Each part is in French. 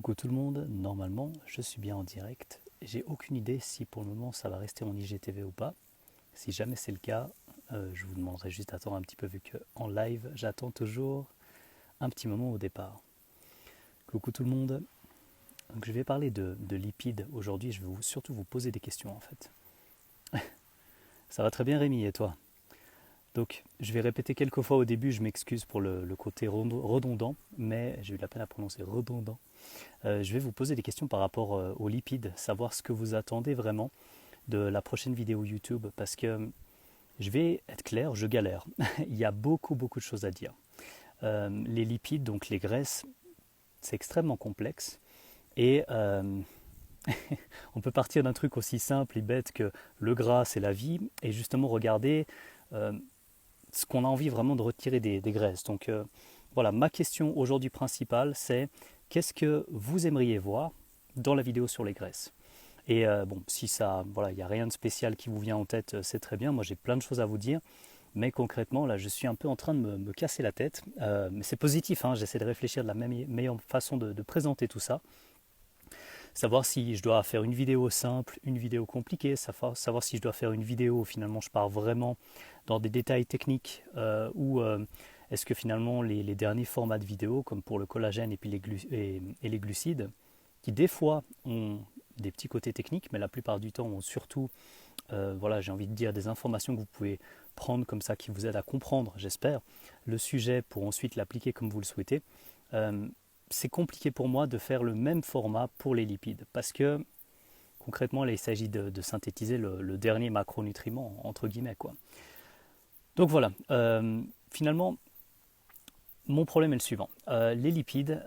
Coucou tout le monde, normalement je suis bien en direct. J'ai aucune idée si pour le moment ça va rester en IGTV ou pas. Si jamais c'est le cas, je vous demanderai juste d'attendre un petit peu vu qu'en live j'attends toujours un petit moment au départ. Coucou tout le monde, donc je vais parler de lipides aujourd'hui, je vais surtout vous poser des questions en fait. Ça va très bien Rémi et toi? Donc je vais répéter quelques fois au début, je m'excuse pour le côté redondant, mais j'ai eu la peine à prononcer redondant. Je vais vous poser des questions par rapport aux lipides, savoir ce que vous attendez vraiment de la prochaine vidéo YouTube, parce que je vais être clair, je galère. Il y a beaucoup de choses à dire. Les lipides, donc les graisses, c'est extrêmement complexe et on peut partir d'un truc aussi simple et bête que le gras c'est la vie et justement regarder ce qu'on a envie vraiment de retirer des graisses. Donc voilà, ma question aujourd'hui principale c'est qu'est-ce que vous aimeriez voir dans la vidéo sur les graisses? Et bon, si ça, voilà, il n'y a rien de spécial qui vous vient en tête, c'est très bien. Moi, j'ai plein de choses à vous dire. Mais concrètement, là, je suis un peu en train de me casser la tête. Mais c'est positif, hein, j'essaie de réfléchir de la meilleure façon de présenter tout ça. Savoir si je dois faire une vidéo simple, une vidéo compliquée, savoir si je dois faire une vidéo où finalement je pars vraiment dans des détails techniques ou est-ce que finalement les derniers formats de vidéo, comme pour le collagène et puis les glucides, qui des fois ont des petits côtés techniques, mais la plupart du temps ont surtout, voilà, j'ai envie de dire, des informations que vous pouvez prendre comme ça, qui vous aident à comprendre, j'espère, le sujet pour ensuite l'appliquer comme vous le souhaitez. C'est compliqué pour moi de faire le même format pour les lipides, parce que concrètement, là, il s'agit de synthétiser le dernier macronutriment, entre guillemets, quoi. Donc voilà, finalement, mon problème est le suivant. Les lipides,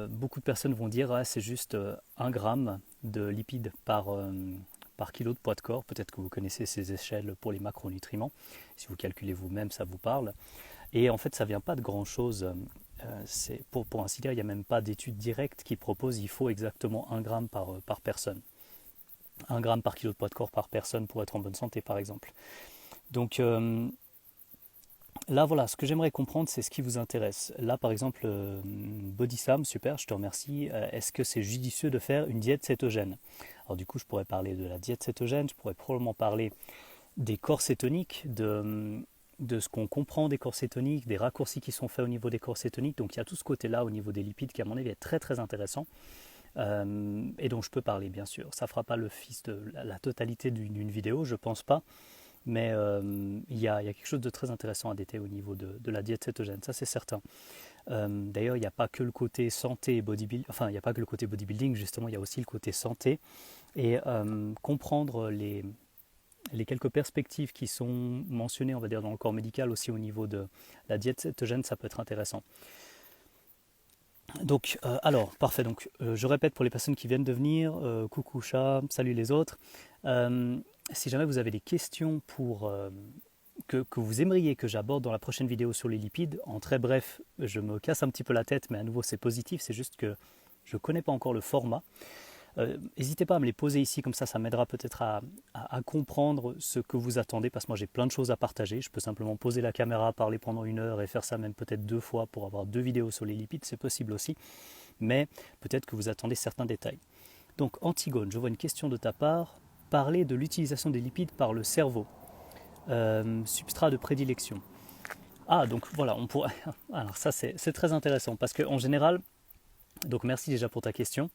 beaucoup de personnes vont dire ah, c'est juste 1 gramme de lipides par kilo de poids de corps. Peut-être que vous connaissez ces échelles pour les macronutriments. Si vous calculez vous-même, ça vous parle. Et en fait, ça ne vient pas de grand-chose. Pour ainsi dire, il n'y a même pas d'études directes qui proposent il faut exactement 1 gramme par personne. 1 gramme par kilo de poids de corps par personne pour être en bonne santé, par exemple. Donc là, voilà, ce que j'aimerais comprendre, c'est ce qui vous intéresse. Là, par exemple, Bodysam, super, je te remercie. Est-ce que c'est judicieux de faire une diète cétogène? Alors du coup, je pourrais parler de la diète cétogène, je pourrais probablement parler des corps cétoniques, de ce qu'on comprend des corps cétoniques, des raccourcis qui sont faits au niveau des corps cétoniques. Donc il y a tout ce côté-là au niveau des lipides qui, à mon avis, est très très intéressant. Et dont je peux parler, bien sûr. Ça ne fera pas le fils de la totalité d'une vidéo, je ne pense pas. Mais il y a quelque chose de très intéressant à déter au niveau de la diète cétogène, ça c'est certain. D'ailleurs, il n'y a pas que le côté santé et bodybuilding, enfin il n'y a pas que le côté bodybuilding, justement il y a aussi le côté santé. Et comprendre les quelques perspectives qui sont mentionnées, on va dire, dans le corps médical aussi au niveau de la diète cétogène, ça peut être intéressant. Donc, alors, parfait. Donc, je répète pour les personnes qui viennent de venir, coucou chat, salut les autres. Si jamais vous avez des questions que vous aimeriez que j'aborde dans la prochaine vidéo sur les lipides, en très bref, je me casse un petit peu la tête, mais à nouveau c'est positif, c'est juste que je ne connais pas encore le format. N'hésitez pas à me les poser ici, comme ça m'aidera peut-être à comprendre ce que vous attendez, parce que moi j'ai plein de choses à partager. Je peux simplement poser la caméra, parler pendant 1 heure et faire ça même peut-être 2 fois pour avoir 2 vidéos sur les lipides, c'est possible aussi, mais peut-être que vous attendez certains détails. Donc Antigone, je vois une question de ta part, parler de l'utilisation des lipides par le cerveau, substrat de prédilection. Ah donc voilà, on pourrait... Alors ça c'est très intéressant, parce qu'en général, donc merci déjà pour ta question.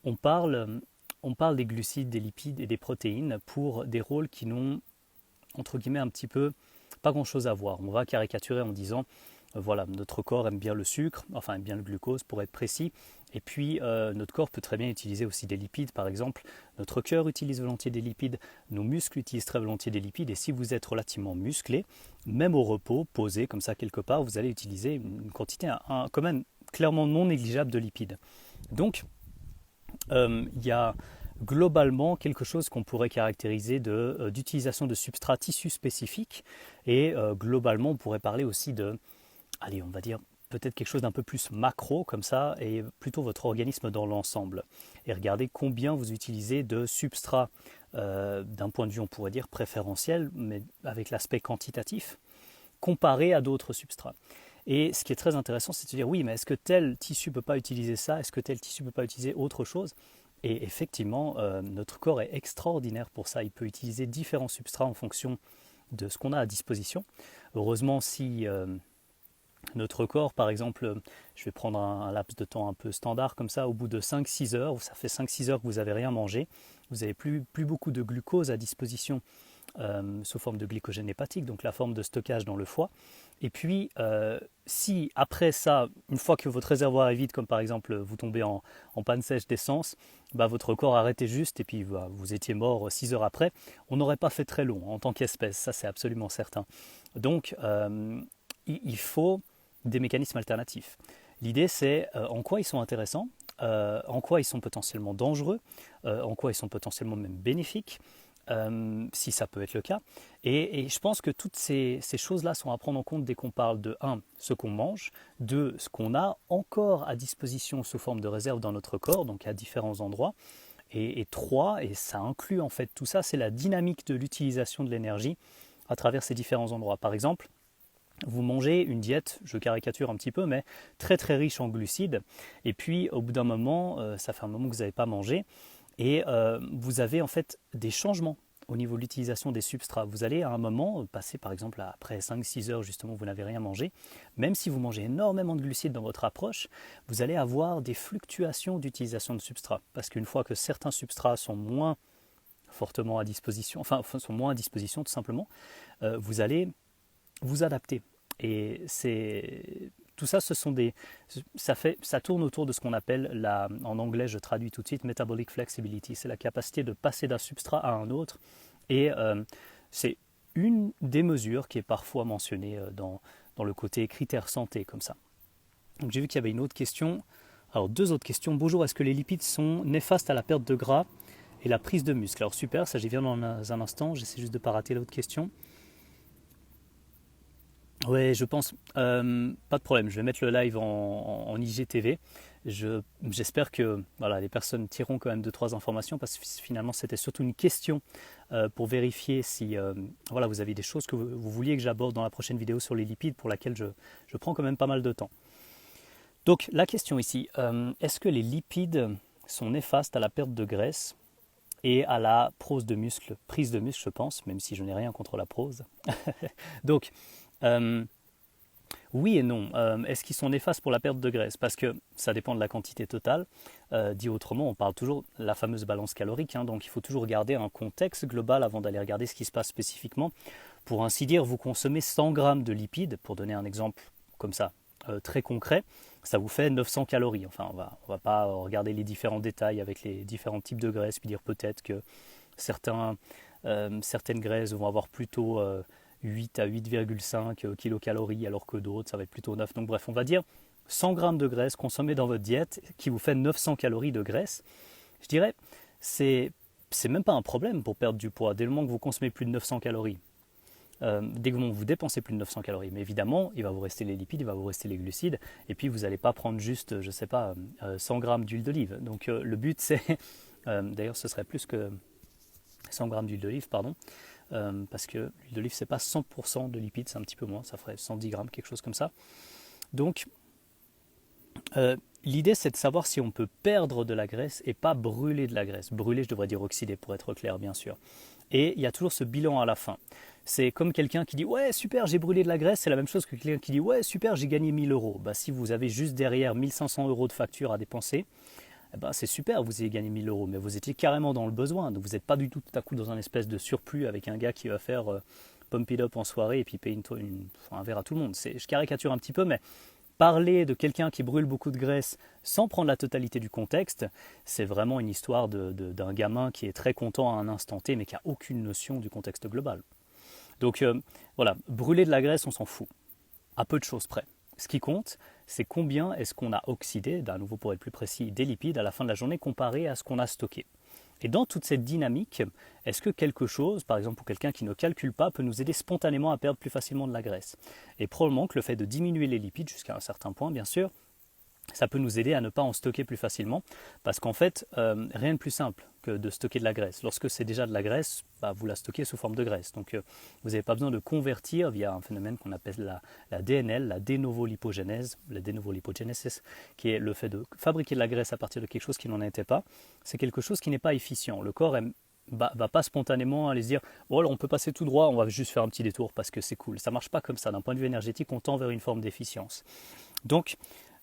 On parle des glucides, des lipides et des protéines pour des rôles qui n'ont, entre guillemets, un petit peu pas grand-chose à voir. On va caricaturer en disant, voilà, notre corps aime bien le sucre, enfin aime bien le glucose pour être précis, et puis notre corps peut très bien utiliser aussi des lipides, par exemple. Notre cœur utilise volontiers des lipides, nos muscles utilisent très volontiers des lipides, et si vous êtes relativement musclé, même au repos, posé comme ça quelque part, vous allez utiliser une quantité quand même clairement non négligeable de lipides. Donc, il y a globalement quelque chose qu'on pourrait caractériser d'utilisation de substrats tissus spécifiques et globalement on pourrait parler aussi allez on va dire peut-être quelque chose d'un peu plus macro comme ça et plutôt votre organisme dans l'ensemble et regardez combien vous utilisez de substrats d'un point de vue on pourrait dire préférentiel mais avec l'aspect quantitatif comparé à d'autres substrats. Et ce qui est très intéressant, c'est de se dire, oui, mais est-ce que tel tissu ne peut pas utiliser ça? Est-ce que tel tissu ne peut pas utiliser autre chose? Et effectivement, notre corps est extraordinaire pour ça. Il peut utiliser différents substrats en fonction de ce qu'on a à disposition. Heureusement, si notre corps, par exemple, je vais prendre un laps de temps un peu standard comme ça, au bout de 5-6 heures, ça fait 5-6 heures que vous n'avez rien mangé, vous n'avez plus beaucoup de glucose à disposition sous forme de glycogène hépatique, donc la forme de stockage dans le foie. Et puis, si après ça, une fois que votre réservoir est vide, comme par exemple vous tombez en panne sèche d'essence, bah, votre corps arrêtait juste et puis bah, vous étiez mort 6 heures après, on n'aurait pas fait très long en tant qu'espèce, ça c'est absolument certain. Donc, il faut des mécanismes alternatifs. L'idée c'est en quoi ils sont intéressants, en quoi ils sont potentiellement dangereux, en quoi ils sont potentiellement même bénéfiques, si ça peut être le cas. Et je pense que toutes ces choses-là sont à prendre en compte dès qu'on parle de 1. Ce qu'on mange, 2. Ce qu'on a encore à disposition sous forme de réserve dans notre corps, donc à différents endroits, et 3, et ça inclut en fait tout ça, c'est la dynamique de l'utilisation de l'énergie à travers ces différents endroits. Par exemple, vous mangez une diète, je caricature un petit peu, mais très très riche en glucides, et puis au bout d'un moment, ça fait un moment que vous n'avez pas mangé, et vous avez en fait des changements au niveau de l'utilisation des substrats. Vous allez à un moment passer par exemple après 5-6 heures justement vous n'avez rien mangé, même si vous mangez énormément de glucides dans votre approche, vous allez avoir des fluctuations d'utilisation de substrats. Parce qu'une fois que certains substrats sont moins fortement à disposition, enfin sont moins à disposition tout simplement, vous allez vous adapter. Et tout ça, ça tourne autour de ce qu'on appelle, en anglais je traduis tout de suite, metabolic flexibility. C'est la capacité de passer d'un substrat à un autre. Et c'est une des mesures qui est parfois mentionnée dans le côté critères santé, comme ça. Donc j'ai vu qu'il y avait une autre question. Alors 2 autres questions. Bonjour, est-ce que les lipides sont néfastes à la perte de gras et la prise de muscle? Alors super, ça j'y viens dans un instant. J'essaie juste de ne pas rater l'autre question. Ouais, je pense. Pas de problème, je vais mettre le live en IGTV. J'espère que voilà, les personnes tireront quand même 2-3 informations parce que finalement c'était surtout une question pour vérifier si voilà, vous avez des choses que vous vouliez que j'aborde dans la prochaine vidéo sur les lipides pour laquelle je prends quand même pas mal de temps. Donc la question ici, est-ce que les lipides sont néfastes à la perte de graisse et à la prise de muscle, je pense, même si je n'ai rien contre la prose. Donc, oui et non. Est-ce qu'ils sont néfastes pour la perte de graisse? Parce que ça dépend de la quantité totale. Dit autrement, on parle toujours de la fameuse balance calorique, hein, donc il faut toujours regarder un contexte global avant d'aller regarder ce qui se passe spécifiquement. Pour ainsi dire, vous consommez 100 grammes de lipides, pour donner un exemple comme ça, très concret, ça vous fait 900 calories. Enfin, on va pas regarder les différents détails avec les différents types de graisses, puis dire peut-être que certaines graisses vont avoir plutôt 8 à 8,5 kilocalories, alors que d'autres, ça va être plutôt 9. Donc bref, on va dire 100 grammes de graisse consommée dans votre diète qui vous fait 900 calories de graisse. Je dirais, c'est même pas un problème pour perdre du poids, dès le moment que vous consommez plus de 900 calories. Dès que vous dépensez plus de 900 calories. Mais évidemment, il va vous rester les lipides, il va vous rester les glucides, et puis vous n'allez pas prendre juste, je sais pas, 100 grammes d'huile d'olive. Donc le but c'est, d'ailleurs ce serait plus que 100 grammes d'huile d'olive, pardon, parce que l'huile d'olive c'est pas 100% de lipides, c'est un petit peu moins, ça ferait 110 grammes, quelque chose comme ça. Donc l'idée c'est de savoir si on peut perdre de la graisse et pas brûler de la graisse. Brûler, je devrais dire oxyder pour être clair, bien sûr. Et il y a toujours ce bilan à la fin. C'est comme quelqu'un qui dit « Ouais, super, j'ai brûlé de la graisse », c'est la même chose que quelqu'un qui dit « Ouais, super, j'ai gagné 1000 euros ». Bah, si vous avez juste derrière 1500 euros de facture à dépenser, eh ben, c'est super, vous avez gagné 1000 euros, mais vous étiez carrément dans le besoin. Donc vous n'êtes pas du tout à coup dans un espèce de surplus avec un gars qui va faire pump it up en soirée et puis payer un verre à tout le monde. Je caricature un petit peu, mais parler de quelqu'un qui brûle beaucoup de graisse sans prendre la totalité du contexte, c'est vraiment une histoire d'un gamin qui est très content à un instant T, mais qui n'a aucune notion du contexte global. Donc voilà, brûler de la graisse, on s'en fout, à peu de choses près. Ce qui compte, c'est combien est-ce qu'on a oxydé, d'un nouveau pour être plus précis, des lipides à la fin de la journée comparé à ce qu'on a stocké. Et dans toute cette dynamique, est-ce que quelque chose, par exemple pour quelqu'un qui ne calcule pas, peut nous aider spontanément à perdre plus facilement de la graisse? Et probablement que le fait de diminuer les lipides jusqu'à un certain point, bien sûr, ça peut nous aider à ne pas en stocker plus facilement, parce qu'en fait, rien de plus simple que de stocker de la graisse. Lorsque c'est déjà de la graisse, vous la stockez sous forme de graisse. Donc vous n'avez pas besoin de convertir via un phénomène qu'on appelle la DNL, la de novo lipogénèse, la de novo lipogenesis, qui est le fait de fabriquer de la graisse à partir de quelque chose qui n'en était pas. C'est quelque chose qui n'est pas efficient. Le corps va pas spontanément aller se dire « Oh, on peut passer tout droit, on va juste faire un petit détour parce que c'est cool ». Ça ne marche pas comme ça. D'un point de vue énergétique, on tend vers une forme d'efficience. Donc,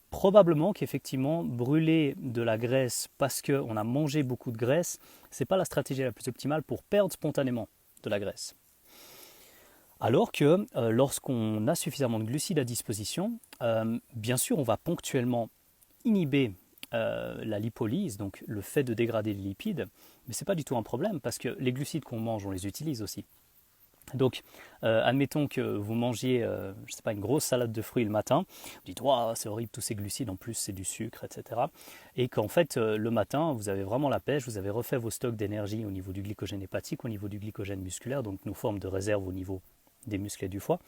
probablement qu'effectivement, brûler de la graisse parce qu'on a mangé beaucoup de graisse, ce n'est pas la stratégie la plus optimale pour perdre spontanément de la graisse. Alors que lorsqu'on a suffisamment de glucides à disposition, bien sûr, on va ponctuellement inhiber la lipolyse, donc le fait de dégrader les lipides, mais ce n'est pas du tout un problème parce que les glucides qu'on mange, on les utilise aussi. Donc, admettons que vous mangiez, je sais pas, une grosse salade de fruits le matin, vous dites oh, c'est horrible tous ces glucides, en plus c'est du sucre, etc. Et qu'en fait, le matin, vous avez vraiment la pêche, vous avez refait vos stocks d'énergie au niveau du glycogène hépatique, au niveau du glycogène musculaire, donc nos formes de réserve au niveau des muscles et du foie,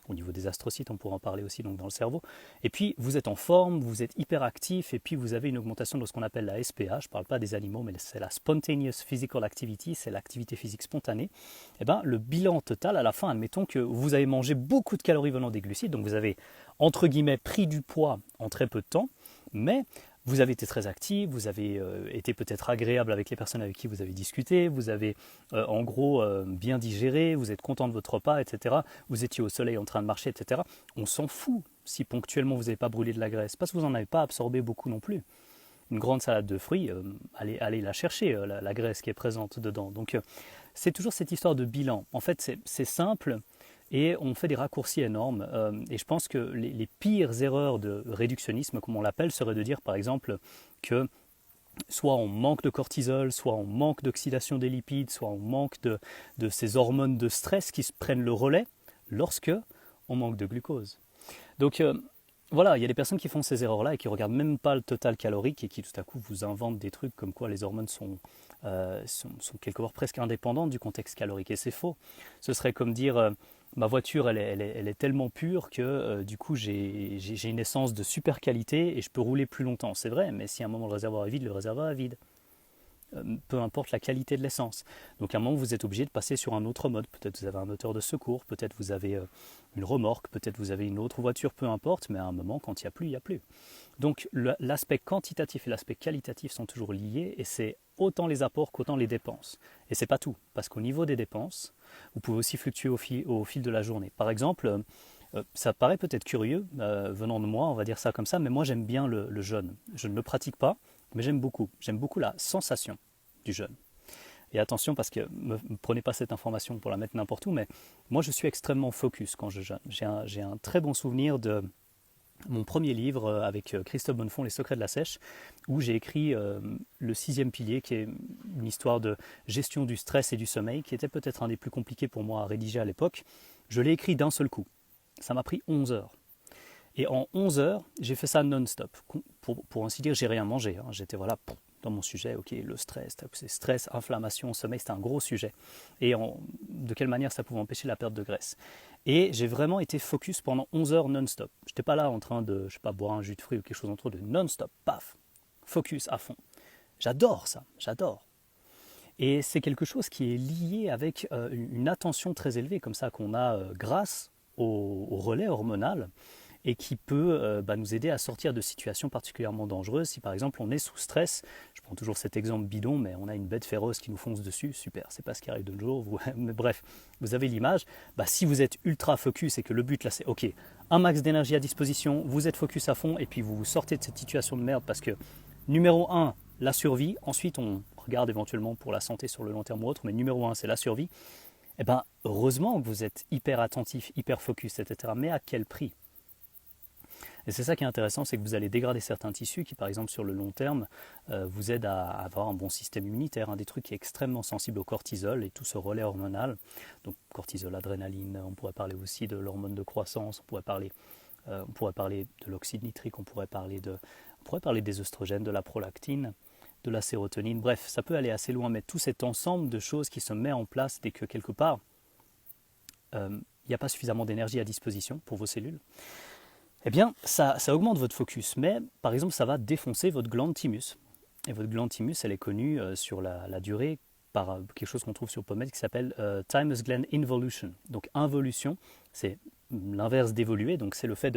au niveau des astrocytes, on pourra en parler aussi donc dans le cerveau. Et puis vous êtes en forme, vous êtes hyper actif, et puis vous avez une augmentation de ce qu'on appelle la SPA, je ne parle pas des animaux, mais c'est la Spontaneous Physical Activity, c'est l'activité physique spontanée. Et bien le bilan total à la fin, admettons que vous avez mangé beaucoup de calories venant des glucides, donc vous avez entre guillemets pris du poids en très peu de temps, mais vous avez été très actif, vous avez été peut-être agréable avec les personnes avec qui vous avez discuté, vous avez en gros bien digéré, vous êtes content de votre repas, etc. Vous étiez au soleil en train de marcher, etc. On s'en fout si ponctuellement vous n'avez pas brûlé de la graisse, parce que vous n'en avez pas absorbé beaucoup non plus. Une grande salade de fruits, allez la chercher, la graisse qui est présente dedans. Donc c'est toujours cette histoire de bilan. En fait, c'est simple. Et on fait des raccourcis énormes. Et je pense que les pires erreurs de réductionnisme, comme on l'appelle, seraient de dire par exemple que soit on manque de cortisol, soit on manque d'oxydation des lipides, soit on manque de ces hormones de stress qui se prennent le relais lorsque on manque de glucose. Donc voilà, il y a des personnes qui font ces erreurs-là et qui ne regardent même pas le total calorique et qui tout à coup vous inventent des trucs comme quoi les hormones sont quelque part presque indépendantes du contexte calorique. Et c'est faux. Ce serait comme dire ma voiture elle est tellement pure que du coup j'ai une essence de super qualité et je peux rouler plus longtemps. C'est vrai, mais si à un moment le réservoir est vide, le réservoir est vide. Peu importe la qualité de l'essence. Donc à un moment, vous êtes obligé de passer sur un autre mode. Peut-être vous avez un moteur de secours, peut-être vous avez une remorque, peut-être vous avez une autre voiture, peu importe, mais à un moment, quand il n'y a plus, il n'y a plus. Donc l'aspect quantitatif et l'aspect qualitatif sont toujours liés et c'est autant les apports qu'autant les dépenses. Et c'est pas tout, parce qu'au niveau des dépenses, vous pouvez aussi fluctuer au fil de la journée. Par exemple, ça paraît peut-être curieux, venant de moi, on va dire ça comme ça, mais moi j'aime bien le jeûne. Je ne le pratique pas, mais j'aime beaucoup la sensation du jeûne. Et attention, parce que ne prenez pas cette information pour la mettre n'importe où, mais moi je suis extrêmement focus quand je jeûne. J'ai un très bon souvenir de mon premier livre avec Christophe Bonnefond, Les secrets de la sèche, où j'ai écrit le 6e pilier, qui est une histoire de gestion du stress et du sommeil, qui était peut-être un des plus compliqués pour moi à rédiger à l'époque. Je l'ai écrit d'un seul coup. Ça m'a pris 11 heures. Et en 11 heures, j'ai fait ça non-stop. Pour ainsi dire, j'ai rien mangé. J'étais voilà, dans mon sujet, ok, le stress, stress, inflammation, sommeil, c'était un gros sujet. Et de quelle manière ça pouvait empêcher la perte de graisse. Et j'ai vraiment été focus pendant 11 heures non-stop. Je n'étais pas là en train de, je sais pas, boire un jus de fruits ou quelque chose entre de non-stop, paf, focus à fond. J'adore ça, j'adore. Et c'est quelque chose qui est lié avec une attention très élevée, comme ça, qu'on a grâce au relais hormonal, et qui peut nous aider à sortir de situations particulièrement dangereuses. Si par exemple on est sous stress, je prends toujours cet exemple bidon, mais on a une bête féroce qui nous fonce dessus, super, c'est pas ce qui arrive de nos jours, mais bref, vous avez l'image. Si vous êtes ultra focus et que le but là c'est ok, un max d'énergie à disposition, vous êtes focus à fond et puis vous vous sortez de cette situation de merde parce que numéro 1, la survie, ensuite on regarde éventuellement pour la santé sur le long terme ou autre, mais numéro 1 c'est la survie. Eh bien heureusement que vous êtes hyper attentif, hyper focus, etc. Mais à quel prix ? Et c'est ça qui est intéressant, c'est que vous allez dégrader certains tissus qui, par exemple, sur le long terme, vous aident à avoir un bon système immunitaire. Un des trucs qui est extrêmement sensible au cortisol et tout ce relais hormonal. Donc cortisol, adrénaline, on pourrait parler aussi de l'hormone de croissance, on pourrait parler de l'oxyde nitrique, on pourrait parler des œstrogènes, de la prolactine, de la sérotonine. Bref, ça peut aller assez loin, mais tout cet ensemble de choses qui se met en place dès que quelque part, il n'y a pas suffisamment d'énergie à disposition pour vos cellules. Eh bien, ça augmente votre focus, mais par exemple, ça va défoncer votre glande thymus. Et votre glande thymus, elle est connue sur la durée par quelque chose qu'on trouve sur PubMed qui s'appelle thymus gland involution. Donc involution, c'est l'inverse d'évoluer, donc c'est le fait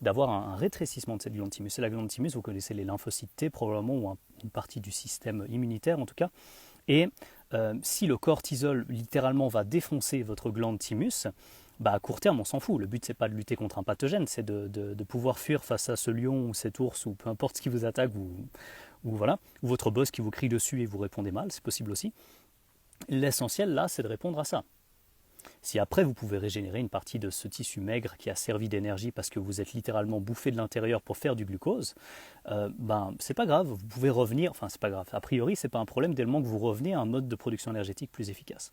d'avoir un rétrécissement de cette glande thymus. Et la glande thymus, vous connaissez les lymphocytes T probablement, ou une partie du système immunitaire en tout cas. Et si le cortisol littéralement va défoncer votre glande thymus, bah à court terme on s'en fout. Le but c'est pas de lutter contre un pathogène, c'est de pouvoir fuir face à ce lion ou cet ours ou peu importe ce qui vous attaque ou voilà, ou votre boss qui vous crie dessus et vous répondez mal, c'est possible aussi. L'essentiel là, c'est de répondre à ça. Si après vous pouvez régénérer une partie de ce tissu maigre qui a servi d'énergie parce que vous êtes littéralement bouffé de l'intérieur pour faire du glucose, ben c'est pas grave, vous pouvez revenir, enfin c'est pas grave, a priori c'est pas un problème dès le moment que vous revenez à un mode de production énergétique plus efficace.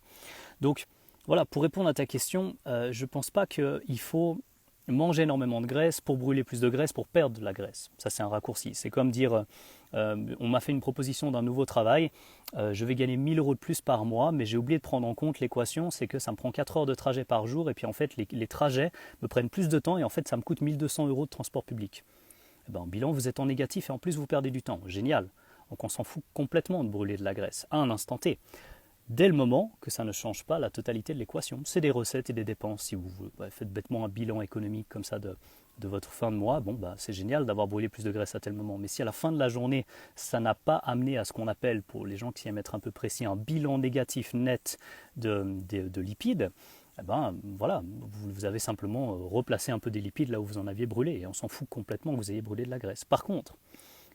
Donc voilà, pour répondre à ta question, je pense pas qu'il faut manger énormément de graisse pour brûler plus de graisse pour perdre de la graisse. Ça c'est un raccourci, c'est comme dire on m'a fait une proposition d'un nouveau travail, je vais gagner 1000 euros de plus par mois, mais j'ai oublié de prendre en compte l'équation, c'est que ça me prend 4 heures de trajet par jour, et puis en fait les trajets me prennent plus de temps, et en fait ça me coûte 1200 euros de transport public. Et ben, en bilan, vous êtes en négatif, et en plus vous perdez du temps. Génial. Donc on s'en fout complètement de brûler de la graisse, à un instant T. Dès le moment que ça ne change pas la totalité de l'équation. C'est des recettes et des dépenses. Si vous faites bêtement un bilan économique comme ça de votre fin de mois, bon, bah, c'est génial d'avoir brûlé plus de graisse à tel moment. Mais si à la fin de la journée, ça n'a pas amené à ce qu'on appelle, pour les gens qui aiment être un peu précis, un bilan négatif net de lipides, eh ben, voilà, vous avez simplement replacé un peu des lipides là où vous en aviez brûlé. Et on s'en fout complètement que vous ayez brûlé de la graisse. Par contre,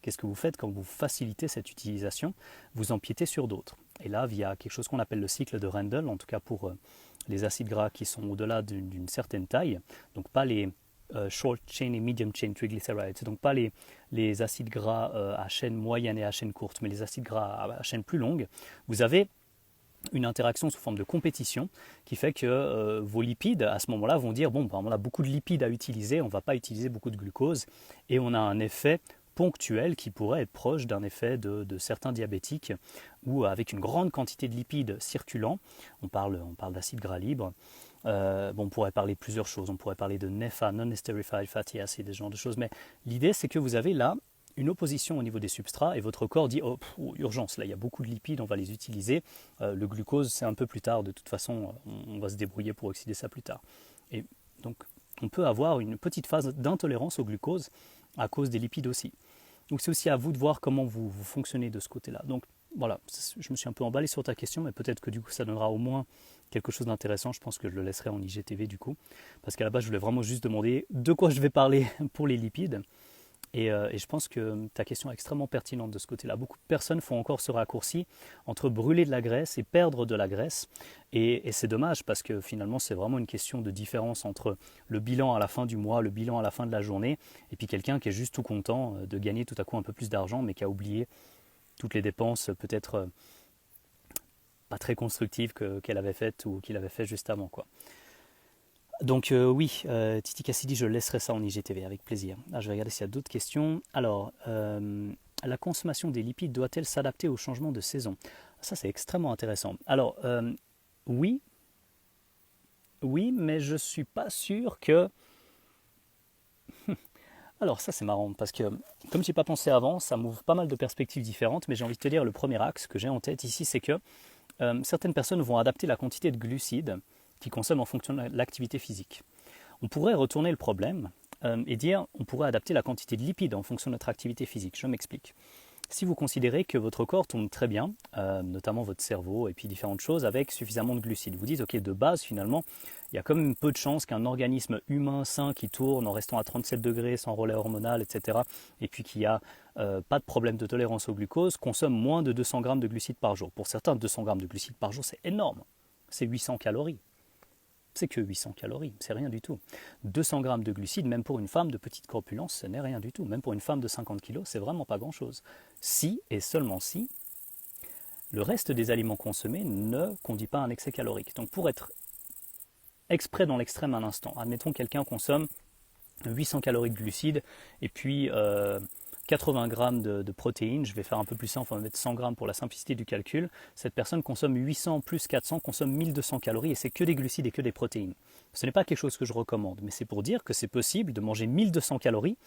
qu'est-ce que vous faites quand vous facilitez cette utilisation? Vous empiétez sur d'autres. Et là, via quelque chose qu'on appelle le cycle de Randle, en tout cas pour les acides gras qui sont au-delà d'une certaine taille, donc pas les short chain et medium chain triglycerides, donc pas les acides gras à chaîne moyenne et à chaîne courte, mais les acides gras à chaîne plus longue, vous avez une interaction sous forme de compétition qui fait que vos lipides à ce moment-là vont dire bon, ben, on a beaucoup de lipides à utiliser, on ne va pas utiliser beaucoup de glucose, et on a un effet ponctuel qui pourrait être proche d'un effet de certains diabétiques où avec une grande quantité de lipides circulant, on parle d'acide gras libre, on pourrait parler de plusieurs choses, on pourrait parler de NEFA, non-esterified fatty acid, ce genre de choses, mais l'idée c'est que vous avez là une opposition au niveau des substrats et votre corps dit oh, urgence, là il y a beaucoup de lipides, on va les utiliser, le glucose c'est un peu plus tard, de toute façon on va se débrouiller pour oxyder ça plus tard. Et donc on peut avoir une petite phase d'intolérance au glucose à cause des lipides aussi. Donc c'est aussi à vous de voir comment vous fonctionnez de ce côté-là. Donc voilà, je me suis un peu emballé sur ta question, mais peut-être que du coup ça donnera au moins quelque chose d'intéressant. Je pense que je le laisserai en IGTV du coup, parce qu'à la base je voulais vraiment juste demander de quoi je vais parler pour les lipides. Et je pense que ta question est extrêmement pertinente de ce côté-là. Beaucoup de personnes font encore ce raccourci entre brûler de la graisse et perdre de la graisse. Et c'est dommage parce que finalement, c'est vraiment une question de différence entre le bilan à la fin du mois, le bilan à la fin de la journée, et puis quelqu'un qui est juste tout content de gagner tout à coup un peu plus d'argent, mais qui a oublié toutes les dépenses peut-être pas très constructives qu'elle avait faites ou qu'il avait fait juste avant, quoi. Donc oui, Titi Cassidy, je laisserai ça en IGTV avec plaisir. Ah, je vais regarder s'il y a d'autres questions. Alors, la consommation des lipides doit-elle s'adapter au changement de saison? Ça, c'est extrêmement intéressant. Alors, oui, mais je ne suis pas sûr que... Alors ça, c'est marrant, parce que comme je n'y ai pas pensé avant, ça m'ouvre pas mal de perspectives différentes, mais j'ai envie de te dire, le premier axe que j'ai en tête ici, c'est que certaines personnes vont adapter la quantité de glucides qu'ils consomment en fonction de l'activité physique. On pourrait retourner le problème et dire on pourrait adapter la quantité de lipides en fonction de notre activité physique. Je m'explique. Si vous considérez que votre corps tourne très bien, notamment votre cerveau et puis différentes choses avec suffisamment de glucides, vous dites ok, de base finalement, il y a quand même peu de chances qu'un organisme humain sain qui tourne en restant à 37 degrés sans relais hormonal, etc., et puis qui a pas de problème de tolérance au glucose, consomme moins de 200 grammes de glucides par jour. Pour certains, 200 grammes de glucides par jour, c'est énorme. C'est 800 calories. C'est que 800 calories, c'est rien du tout. 200 grammes de glucides, même pour une femme de petite corpulence, ce n'est rien du tout. Même pour une femme de 50 kilos, c'est vraiment pas grand-chose. Si, et seulement si, le reste des aliments consommés ne conduit pas à un excès calorique. Donc pour être exprès dans l'extrême un instant, admettons quelqu'un consomme 800 calories de glucides et puis 80 grammes de protéines, je vais faire un peu plus simple, on va mettre 100 grammes pour la simplicité du calcul, cette personne consomme 800 plus 400, consomme 1200 calories et c'est que des glucides et que des protéines. Ce n'est pas quelque chose que je recommande, mais c'est pour dire que c'est possible de manger 1200 calories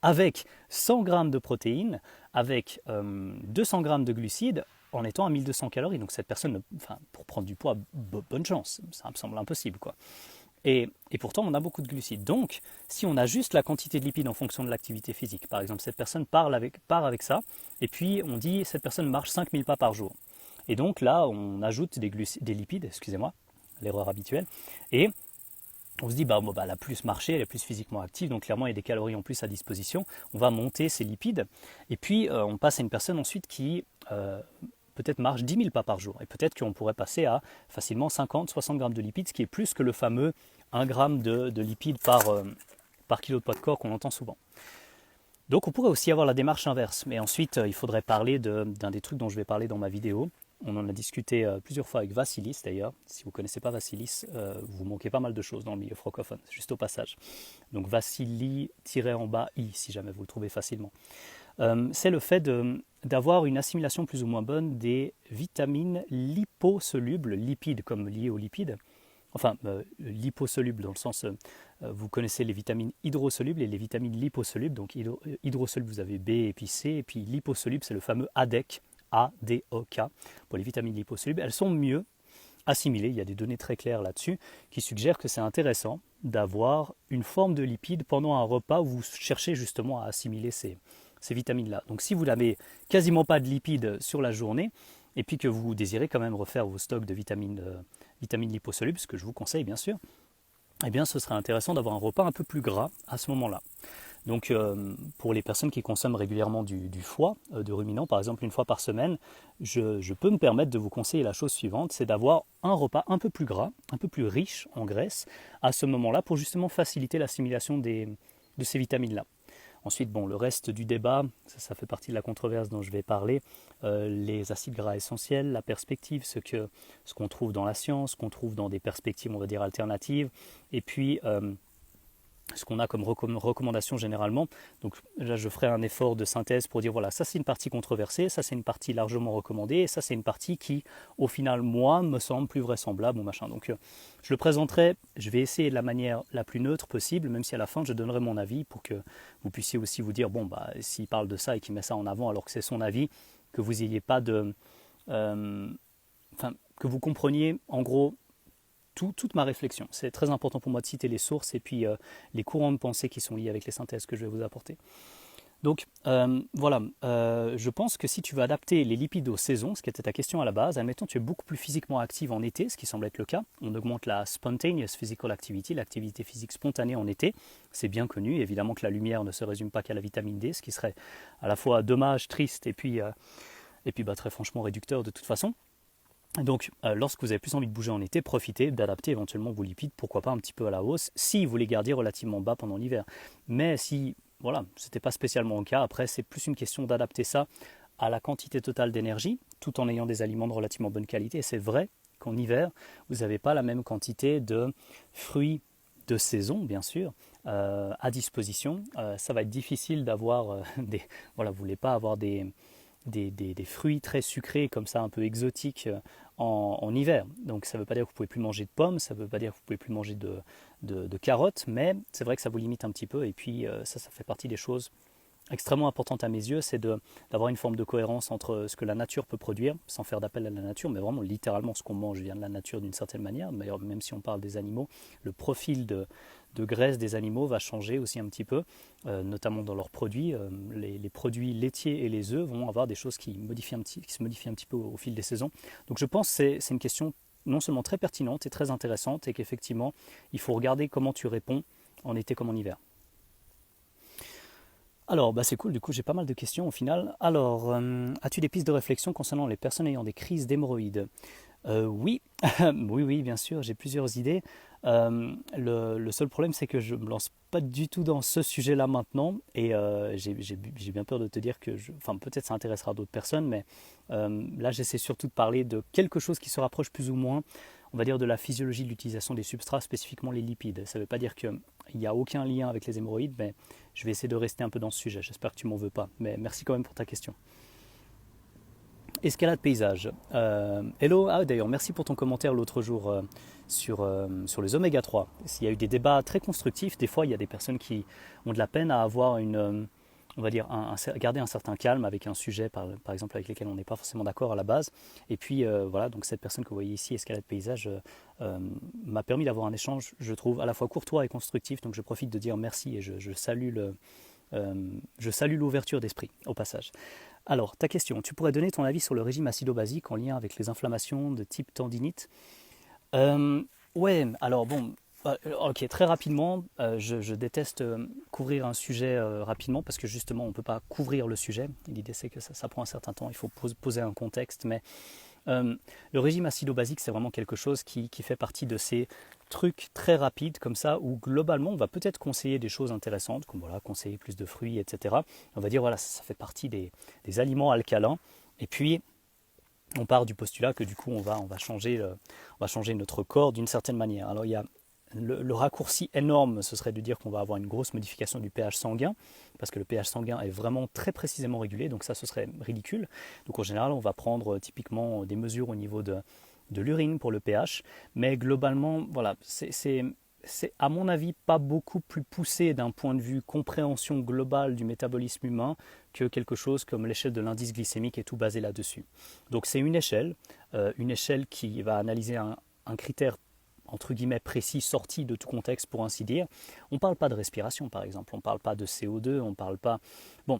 avec 100 grammes de protéines, avec 200 grammes de glucides, en étant à 1200 calories. Donc cette personne, enfin, pour prendre du poids, bonne chance, ça me semble impossible, quoi. Et pourtant, on a beaucoup de glucides. Donc, si on ajuste la quantité de lipides en fonction de l'activité physique, par exemple, cette personne part avec ça, et puis on dit cette personne marche 5000 pas par jour. Et donc là, on ajoute des lipides, excusez-moi, l'erreur habituelle, et on se dit, elle a plus marché, elle est plus physiquement active, donc clairement il y a des calories en plus à disposition, on va monter ces lipides, et puis on passe à une personne ensuite qui peut-être marche 10 000 pas par jour, et peut-être qu'on pourrait passer à facilement 50-60 grammes de lipides, ce qui est plus que le fameux 1 gramme de lipides par kilo de poids de corps qu'on entend souvent. Donc on pourrait aussi avoir la démarche inverse, mais ensuite il faudrait parler d'un des trucs dont je vais parler dans ma vidéo. On en a discuté plusieurs fois avec Vassilis d'ailleurs. Si vous ne connaissez pas Vassilis, vous manquez pas mal de choses dans le milieu francophone, juste au passage. Donc Vassili-i si jamais vous le trouvez facilement. C'est le fait d'avoir une assimilation plus ou moins bonne des vitamines liposolubles, lipides comme liés aux lipides. Enfin, liposolubles dans le sens, vous connaissez les vitamines hydrosolubles et les vitamines liposolubles. Donc hydrosolubles, vous avez B et puis C, et puis liposolubles, c'est le fameux ADEK, A-D-O-K, pour les vitamines liposolubles. Elles sont mieux assimilées, il y a des données très claires là-dessus qui suggèrent que c'est intéressant d'avoir une forme de lipide pendant un repas où vous cherchez justement à assimiler ces vitamines-là. Donc si vous n'avez quasiment pas de lipides sur la journée, et puis que vous désirez quand même refaire vos stocks de vitamines liposolubles, ce que je vous conseille bien sûr, eh bien ce serait intéressant d'avoir un repas un peu plus gras à ce moment-là. Donc pour les personnes qui consomment régulièrement du foie, de ruminants par exemple une fois par semaine, je peux me permettre de vous conseiller la chose suivante, c'est d'avoir un repas un peu plus gras, un peu plus riche en graisse à ce moment-là pour justement faciliter l'assimilation de ces vitamines-là. Ensuite, le reste du débat, ça fait partie de la controverse dont je vais parler, les acides gras essentiels, la perspective, ce qu'on trouve dans la science, ce qu'on trouve dans des perspectives, on va dire, alternatives, et puis ce qu'on a comme recommandation généralement. Donc là, je ferai un effort de synthèse pour dire, voilà, ça c'est une partie controversée, ça c'est une partie largement recommandée, et ça c'est une partie qui, au final, moi, me semble plus vraisemblable, ou machin. Donc je le présenterai, je vais essayer de la manière la plus neutre possible, même si à la fin, je donnerai mon avis pour que vous puissiez aussi vous dire, s'il parle de ça et qu'il met ça en avant alors que c'est son avis, que vous n'ayez pas de... que vous compreniez, en gros, toute ma réflexion. C'est très important pour moi de citer les sources et puis les courants de pensée qui sont liés avec les synthèses que je vais vous apporter. Donc voilà, je pense que si tu veux adapter les lipides aux saisons, ce qui était ta question à la base, admettons tu es beaucoup plus physiquement active en été, ce qui semble être le cas, on augmente la spontaneous physical activity, l'activité physique spontanée en été, c'est bien connu, évidemment que la lumière ne se résume pas qu'à la vitamine D, ce qui serait à la fois dommage, triste et puis très franchement réducteur de toute façon. Donc, lorsque vous avez plus envie de bouger en été, profitez d'adapter éventuellement vos lipides, pourquoi pas un petit peu à la hausse, si vous les gardiez relativement bas pendant l'hiver. Mais si, voilà, ce n'était pas spécialement le cas, après c'est plus une question d'adapter ça à la quantité totale d'énergie, tout en ayant des aliments de relativement bonne qualité. Et c'est vrai qu'en hiver, vous n'avez pas la même quantité de fruits de saison, bien sûr, à disposition. Ça va être difficile d'avoir vous ne voulez pas avoir des fruits très sucrés comme ça, un peu exotiques en hiver. Donc ça ne veut pas dire que vous ne pouvez plus manger de pommes, ça ne veut pas dire que vous ne pouvez plus manger de carottes, mais c'est vrai que ça vous limite un petit peu. Et puis ça fait partie des choses extrêmement importantes à mes yeux, c'est d'avoir une forme de cohérence entre ce que la nature peut produire, sans faire d'appel à la nature, mais vraiment littéralement ce qu'on mange vient de la nature d'une certaine manière. D'ailleurs, même si on parle des animaux, le profil de graisse des animaux va changer aussi un petit peu, notamment dans leurs produits. Les produits laitiers et les œufs vont avoir des choses qui se modifient un petit peu au fil des saisons. Donc je pense que c'est une question non seulement très pertinente et très intéressante, et qu'effectivement, il faut regarder comment tu réponds en été comme en hiver. Alors, c'est cool, du coup j'ai pas mal de questions au final. Alors, as-tu des pistes de réflexion concernant les personnes ayant des crises d'hémorroïdes ? Oui, oui, bien sûr, j'ai plusieurs idées. Le seul problème, c'est que je ne me lance pas du tout dans ce sujet-là maintenant, et j'ai bien peur de te dire que, peut-être ça intéressera d'autres personnes, mais là j'essaie surtout de parler de quelque chose qui se rapproche plus ou moins, on va dire, de la physiologie de l'utilisation des substrats, spécifiquement les lipides. Ça ne veut pas dire qu'il n'y a aucun lien avec les hémorroïdes, mais je vais essayer de rester un peu dans ce sujet. J'espère que tu m'en veux pas, mais merci quand même pour ta question. Escalade paysage. Hello, d'ailleurs, merci pour ton commentaire l'autre jour sur les oméga 3. Il y a eu des débats très constructifs. Des fois, il y a des personnes qui ont de la peine à avoir on va dire, garder un certain calme avec un sujet, par exemple, avec lequel on n'est pas forcément d'accord à la base. Et puis, voilà, donc cette personne que vous voyez ici, Escalade paysage, m'a permis d'avoir un échange, je trouve, à la fois courtois et constructif. Donc, je profite de dire merci et je salue l'ouverture d'esprit, au passage. Alors, ta question, tu pourrais donner ton avis sur le régime acido-basique en lien avec les inflammations de type tendinite? Ouais, alors bon, ok, très rapidement, je déteste couvrir un sujet rapidement parce que justement, on ne peut pas couvrir le sujet. L'idée, c'est que ça prend un certain temps, il faut poser un contexte, mais le régime acido-basique, c'est vraiment quelque chose qui fait partie de ces trucs très rapides comme ça, où globalement, on va peut-être conseiller des choses intéressantes, comme voilà, conseiller plus de fruits, etc. On va dire, voilà, ça fait partie des aliments alcalins. Et puis, on part du postulat que du coup, on va changer notre corps d'une certaine manière. Alors, il y a le raccourci énorme, ce serait de dire qu'on va avoir une grosse modification du pH sanguin, parce que le pH sanguin est vraiment très précisément régulé, donc ça, ce serait ridicule. Donc en général, on va prendre typiquement des mesures au niveau de l'urine pour le pH, mais globalement, voilà, c'est à mon avis pas beaucoup plus poussé d'un point de vue compréhension globale du métabolisme humain que quelque chose comme l'échelle de l'indice glycémique est tout basé là-dessus. Donc c'est une échelle qui va analyser un critère entre guillemets précis, sorti de tout contexte pour ainsi dire. On ne parle pas de respiration par exemple, on ne parle pas de CO2, on ne parle pas... Bon,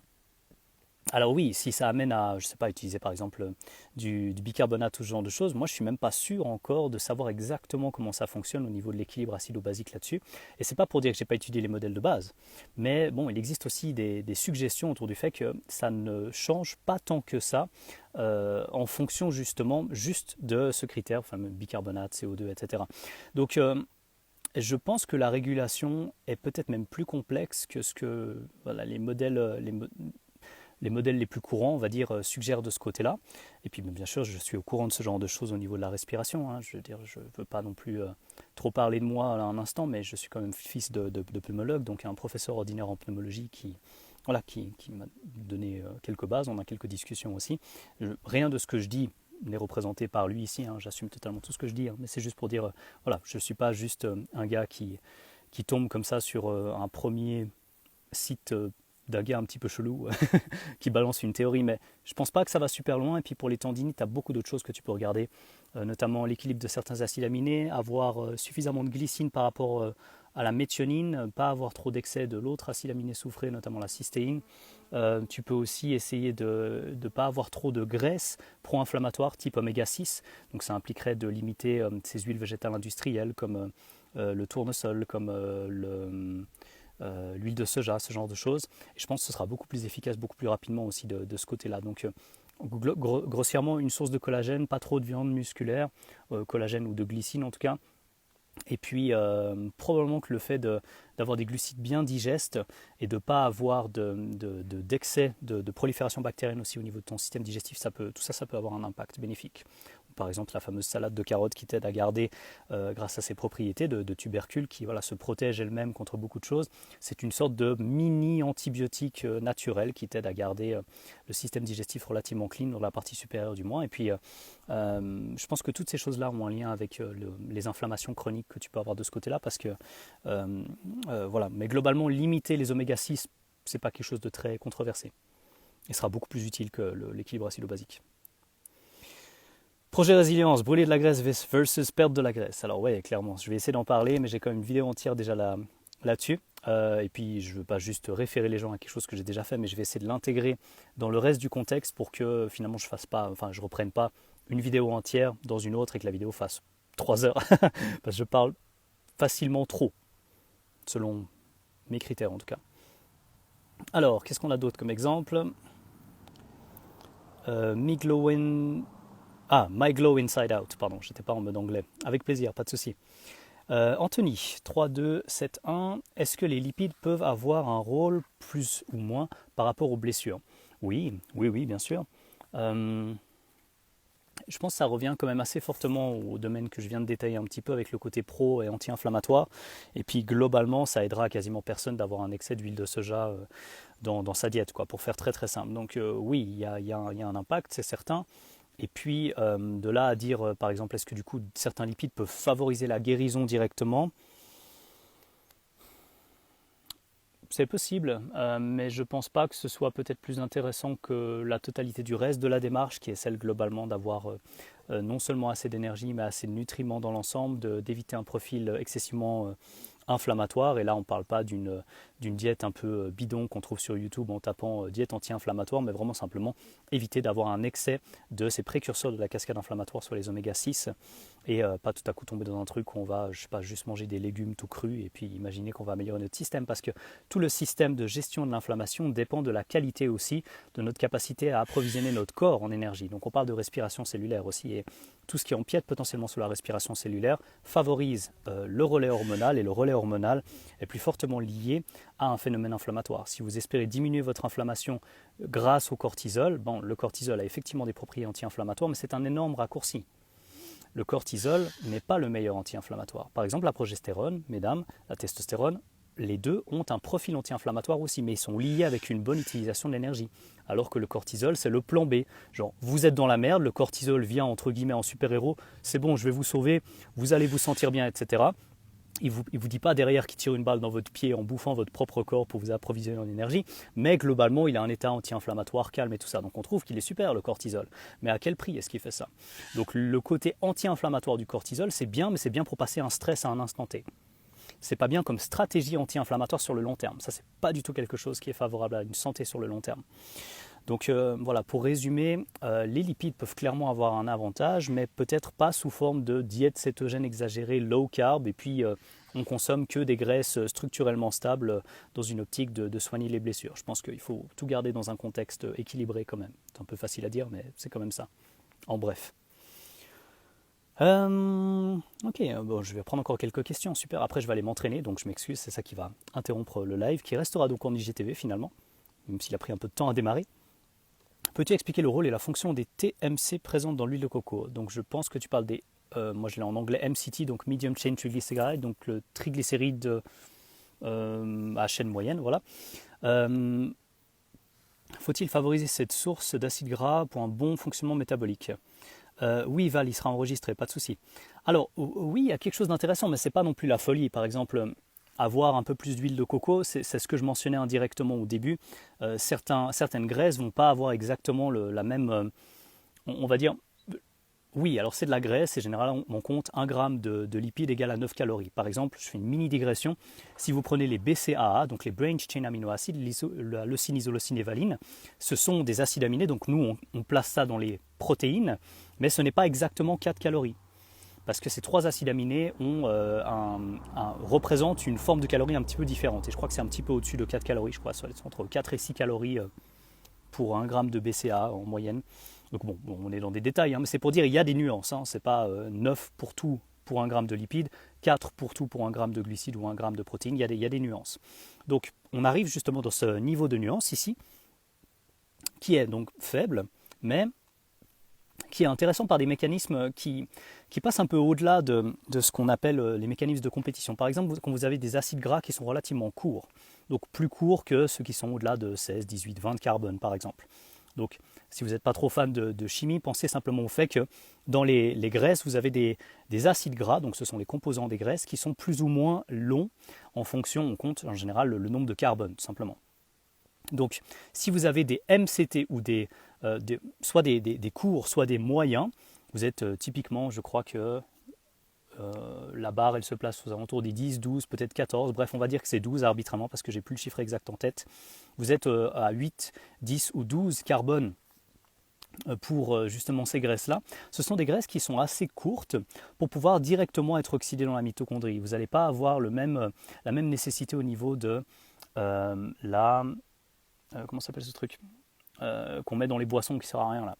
alors oui, si ça amène à, je sais pas, utiliser par exemple du bicarbonate, tout ce genre de choses, moi je suis même pas sûr encore de savoir exactement comment ça fonctionne au niveau de l'équilibre acido-basique là-dessus. Et c'est pas pour dire que j'ai pas étudié les modèles de base, mais bon, il existe aussi des suggestions autour du fait que ça ne change pas tant que ça en fonction justement juste de ce critère, enfin bicarbonate, CO2, etc. Donc je pense que la régulation est peut-être même plus complexe que ce que voilà, les modèles les plus courants, on va dire, suggèrent de ce côté-là. Et puis, bien sûr, je suis au courant de ce genre de choses au niveau de la respiration. Hein. Je veux dire, je ne veux pas non plus trop parler de moi à un instant, mais je suis quand même fils de pneumologue, donc un professeur ordinaire en pneumologie qui m'a donné quelques bases. On a quelques discussions aussi. Rien de ce que je dis n'est représenté par lui ici. Hein. J'assume totalement tout ce que je dis, hein. Mais c'est juste pour dire, voilà, je ne suis pas juste un gars qui tombe comme ça sur un premier site d'un gars un petit peu chelou qui balance une théorie, mais je pense pas que ça va super loin. Et puis pour les tendinites, tu as beaucoup d'autres choses que tu peux regarder, notamment l'équilibre de certains acides aminés, avoir suffisamment de glycine par rapport à la méthionine, pas avoir trop d'excès de l'autre acide aminé soufré, notamment la cystéine. Tu peux aussi essayer de ne pas avoir trop de graisse pro-inflammatoire type oméga 6, donc ça impliquerait de limiter ces huiles végétales industrielles comme le tournesol, comme l'huile de soja, ce genre de choses. Et je pense que ce sera beaucoup plus efficace, beaucoup plus rapidement aussi de ce côté-là. Donc grossièrement, une source de collagène, pas trop de viande musculaire, collagène ou de glycine en tout cas. Et puis probablement que le fait d'avoir des glucides bien digestes et de ne pas avoir d'excès de prolifération bactérienne aussi au niveau de ton système digestif, tout ça, ça peut avoir un impact bénéfique. Par exemple, la fameuse salade de carottes qui t'aide à garder, grâce à ses propriétés de tubercule, qui se protège elle-même contre beaucoup de choses. C'est une sorte de mini-antibiotique naturel qui t'aide à garder le système digestif relativement clean dans la partie supérieure du moins. Et puis, je pense que toutes ces choses-là ont un lien avec les inflammations chroniques que tu peux avoir de ce côté-là, parce que, voilà. Mais globalement, limiter les oméga 6, c'est pas quelque chose de très controversé. Il sera beaucoup plus utile que l'équilibre acido-basique. Projet résilience, brûler de la graisse versus perdre de la graisse. Alors ouais, clairement, je vais essayer d'en parler, mais j'ai quand même une vidéo entière déjà là-dessus. Et puis je ne veux pas juste référer les gens à quelque chose que j'ai déjà fait, mais je vais essayer de l'intégrer dans le reste du contexte pour que finalement je reprenne pas une vidéo entière dans une autre et que la vidéo fasse 3 heures. Parce que je parle facilement trop, selon mes critères en tout cas. Alors, qu'est-ce qu'on a d'autre comme exemple? My Glow Inside Out, pardon, j'étais pas en mode anglais. Avec plaisir, pas de souci. Anthony, 3, 2, 7, 1. Est-ce que les lipides peuvent avoir un rôle plus ou moins par rapport aux blessures? Oui, bien sûr. Je pense que ça revient quand même assez fortement au domaine que je viens de détailler un petit peu avec le côté pro et anti-inflammatoire. Et puis globalement, ça aidera à quasiment personne d'avoir un excès d'huile de soja dans sa diète, quoi, pour faire très très simple. Donc oui, il y a un impact, c'est certain. Et puis de là à dire, par exemple, est-ce que du coup certains lipides peuvent favoriser la guérison directement? C'est possible, mais je ne pense pas que ce soit peut-être plus intéressant que la totalité du reste de la démarche, qui est celle globalement d'avoir non seulement assez d'énergie, mais assez de nutriments dans l'ensemble, d'éviter un profil excessivement inflammatoire. Et là, on ne parle pas d'une diète un peu bidon qu'on trouve sur YouTube en tapant diète anti-inflammatoire, mais vraiment simplement éviter d'avoir un excès de ces précurseurs de la cascade inflammatoire sur les oméga 6 et pas tout à coup tomber dans un truc où on va, je sais pas, juste manger des légumes tout crus et puis imaginer qu'on va améliorer notre système, parce que tout le système de gestion de l'inflammation dépend de la qualité aussi de notre capacité à approvisionner notre corps en énergie. Donc on parle de respiration cellulaire aussi, et tout ce qui empiète potentiellement sur la respiration cellulaire favorise le relais hormonal, et le relais hormonal est plus fortement lié à un phénomène inflammatoire. Si vous espérez diminuer votre inflammation grâce au cortisol, bon, le cortisol a effectivement des propriétés anti-inflammatoires, mais c'est un énorme raccourci. Le cortisol n'est pas le meilleur anti-inflammatoire. Par exemple, la progestérone, mesdames, la testostérone, les deux ont un profil anti-inflammatoire aussi, mais ils sont liés avec une bonne utilisation de l'énergie. Alors que le cortisol, c'est le plan B. Genre, vous êtes dans la merde, le cortisol vient entre guillemets en super-héros, c'est bon, je vais vous sauver, vous allez vous sentir bien, etc. Il ne vous dit pas derrière qu'il tire une balle dans votre pied en bouffant votre propre corps pour vous approvisionner en énergie, mais globalement, il a un état anti-inflammatoire, calme et tout ça. Donc on trouve qu'il est super, le cortisol. Mais à quel prix est-ce qu'il fait ça? Donc le côté anti-inflammatoire du cortisol, c'est bien, mais c'est bien pour passer un stress à un instant T. C'est pas bien comme stratégie anti-inflammatoire sur le long terme. Ça, c'est pas du tout quelque chose qui est favorable à une santé sur le long terme. Donc voilà, pour résumer, les lipides peuvent clairement avoir un avantage, mais peut-être pas sous forme de diète cétogène exagérée, low carb, et puis on consomme que des graisses structurellement stables dans une optique de soigner les blessures. Je pense qu'il faut tout garder dans un contexte équilibré quand même. C'est un peu facile à dire, mais c'est quand même ça. En bref. Ok, bon, je vais prendre encore quelques questions, super. Après, je vais aller m'entraîner, donc je m'excuse, c'est ça qui va interrompre le live, qui restera donc en IGTV finalement, même s'il a pris un peu de temps à démarrer. Peux-tu expliquer le rôle et la fonction des TMC présentes dans l'huile de coco? Donc je pense que tu parles des, moi je l'ai en anglais MCT, donc Medium Chain Triglyceride, donc le triglycéride à chaîne moyenne, voilà. Faut-il favoriser cette source d'acides gras pour un bon fonctionnement métabolique? Oui, Val, il sera enregistré, pas de souci. Alors oui, il y a quelque chose d'intéressant, mais c'est pas non plus la folie. Par exemple, avoir un peu plus d'huile de coco, c'est ce que je mentionnais indirectement au début. Certaines graisses vont pas avoir exactement la même, on va dire, oui, alors c'est de la graisse et généralement on compte 1 gramme de lipides égale à 9 calories. Par exemple, je fais une mini digression. Si vous prenez les BCAA, donc les Branched Chain Amino Acids, la leucine, isoleucine et valine, ce sont des acides aminés, donc nous on place ça dans les protéines, mais ce n'est pas exactement 4 calories. Parce que ces 3 acides aminés représentent une forme de calories un petit peu différente. Et je crois que c'est un petit peu au-dessus de 4 calories, je crois, entre 4 et 6 calories pour 1 gramme de BCAA en moyenne. Donc bon, on est dans des détails, hein, mais c'est pour dire qu'il y a des nuances. Hein, c'est pas 9 pour tout pour 1 gramme de lipides, 4 pour tout pour 1 gramme de glucides ou 1 gramme de protéines. Il y a des nuances. Donc on arrive justement dans ce niveau de nuance ici, qui est donc faible, mais qui est intéressant par des mécanismes qui passent un peu au-delà de ce qu'on appelle les mécanismes de compétition. Par exemple, quand vous avez des acides gras qui sont relativement courts, donc plus courts que ceux qui sont au-delà de 16, 18, 20 carbone par exemple. Donc si vous n'êtes pas trop fan de chimie, pensez simplement au fait que dans les graisses, vous avez des acides gras, donc ce sont les composants des graisses, qui sont plus ou moins longs en fonction, on compte en général le nombre de carbone, tout simplement. Donc si vous avez des MCT ou soit des courts, soit des moyens, vous êtes typiquement, je crois que la barre elle se place aux alentours des 10, 12, peut-être 14, bref on va dire que c'est 12 arbitrairement parce que j'ai plus le chiffre exact en tête. Vous êtes à 8, 10 ou 12 carbone pour justement ces graisses-là. Ce sont des graisses qui sont assez courtes pour pouvoir directement être oxydées dans la mitochondrie. Vous n'allez pas avoir la même nécessité au niveau de comment s'appelle ce truc qu'on met dans les boissons qui ne sert à rien là.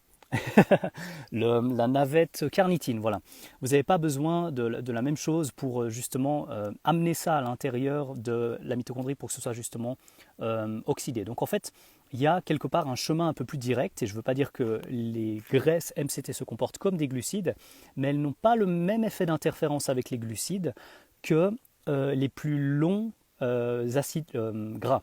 La navette carnitine, voilà. Vous n'avez pas besoin de la même chose pour justement amener ça à l'intérieur de la mitochondrie pour que ce soit justement oxydé. Donc en fait, il y a quelque part un chemin un peu plus direct, et je ne veux pas dire que les graisses MCT se comportent comme des glucides, mais elles n'ont pas le même effet d'interférence avec les glucides que les plus longs acides gras.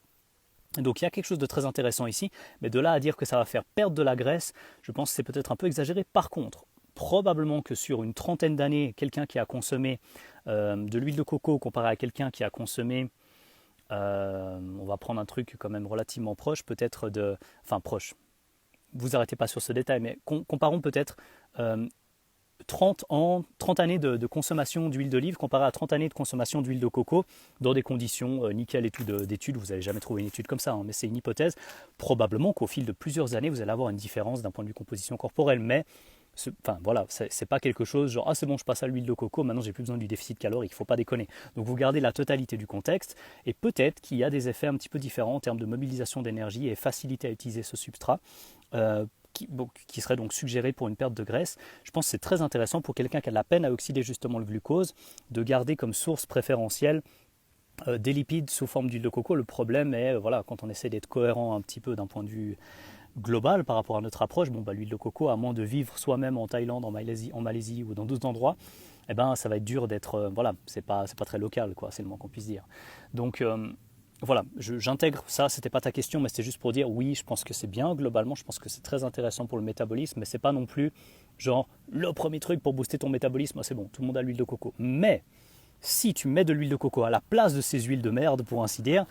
Donc il y a quelque chose de très intéressant ici, mais de là à dire que ça va faire perdre de la graisse, je pense que c'est peut-être un peu exagéré. Par contre, probablement que sur une trentaine d'années, quelqu'un qui a consommé de l'huile de coco comparé à quelqu'un qui a consommé, on va prendre un truc quand même relativement proche, peut-être de... Enfin proche, vous arrêtez pas sur ce détail, mais comparons peut-être 30 années de consommation d'huile d'olive comparé à 30 années de consommation d'huile de coco dans des conditions nickel et tout d'études. Vous n'allez jamais trouver une étude comme ça, hein, mais c'est une hypothèse. Probablement qu'au fil de plusieurs années, vous allez avoir une différence d'un point de vue composition corporelle, mais enfin voilà, c'est pas quelque chose genre ah c'est bon je passe à l'huile de coco, maintenant j'ai plus besoin du déficit calorique, il faut pas déconner. Donc vous gardez la totalité du contexte et peut-être qu'il y a des effets un petit peu différents en termes de mobilisation d'énergie et facilité à utiliser ce substrat. Qui serait donc suggéré pour une perte de graisse. Je pense que c'est très intéressant pour quelqu'un qui a de la peine à oxyder justement le glucose, de garder comme source préférentielle des lipides sous forme d'huile de coco. Le problème est, voilà, quand on essaie d'être cohérent un petit peu d'un point de vue global par rapport à notre approche, l'huile de coco, à moins de vivre soi-même en Thaïlande, en Malaisie ou dans d'autres endroits, ça va être dur d'être, c'est pas très local, quoi, c'est le moins qu'on puisse dire. Donc, voilà, j'intègre ça, c'était pas ta question, mais c'était juste pour dire oui, je pense que c'est bien globalement, je pense que c'est très intéressant pour le métabolisme, mais c'est pas non plus genre le premier truc pour booster ton métabolisme, c'est bon, tout le monde a l'huile de coco. Mais si tu mets de l'huile de coco à la place de ces huiles de merde, pour ainsi dire,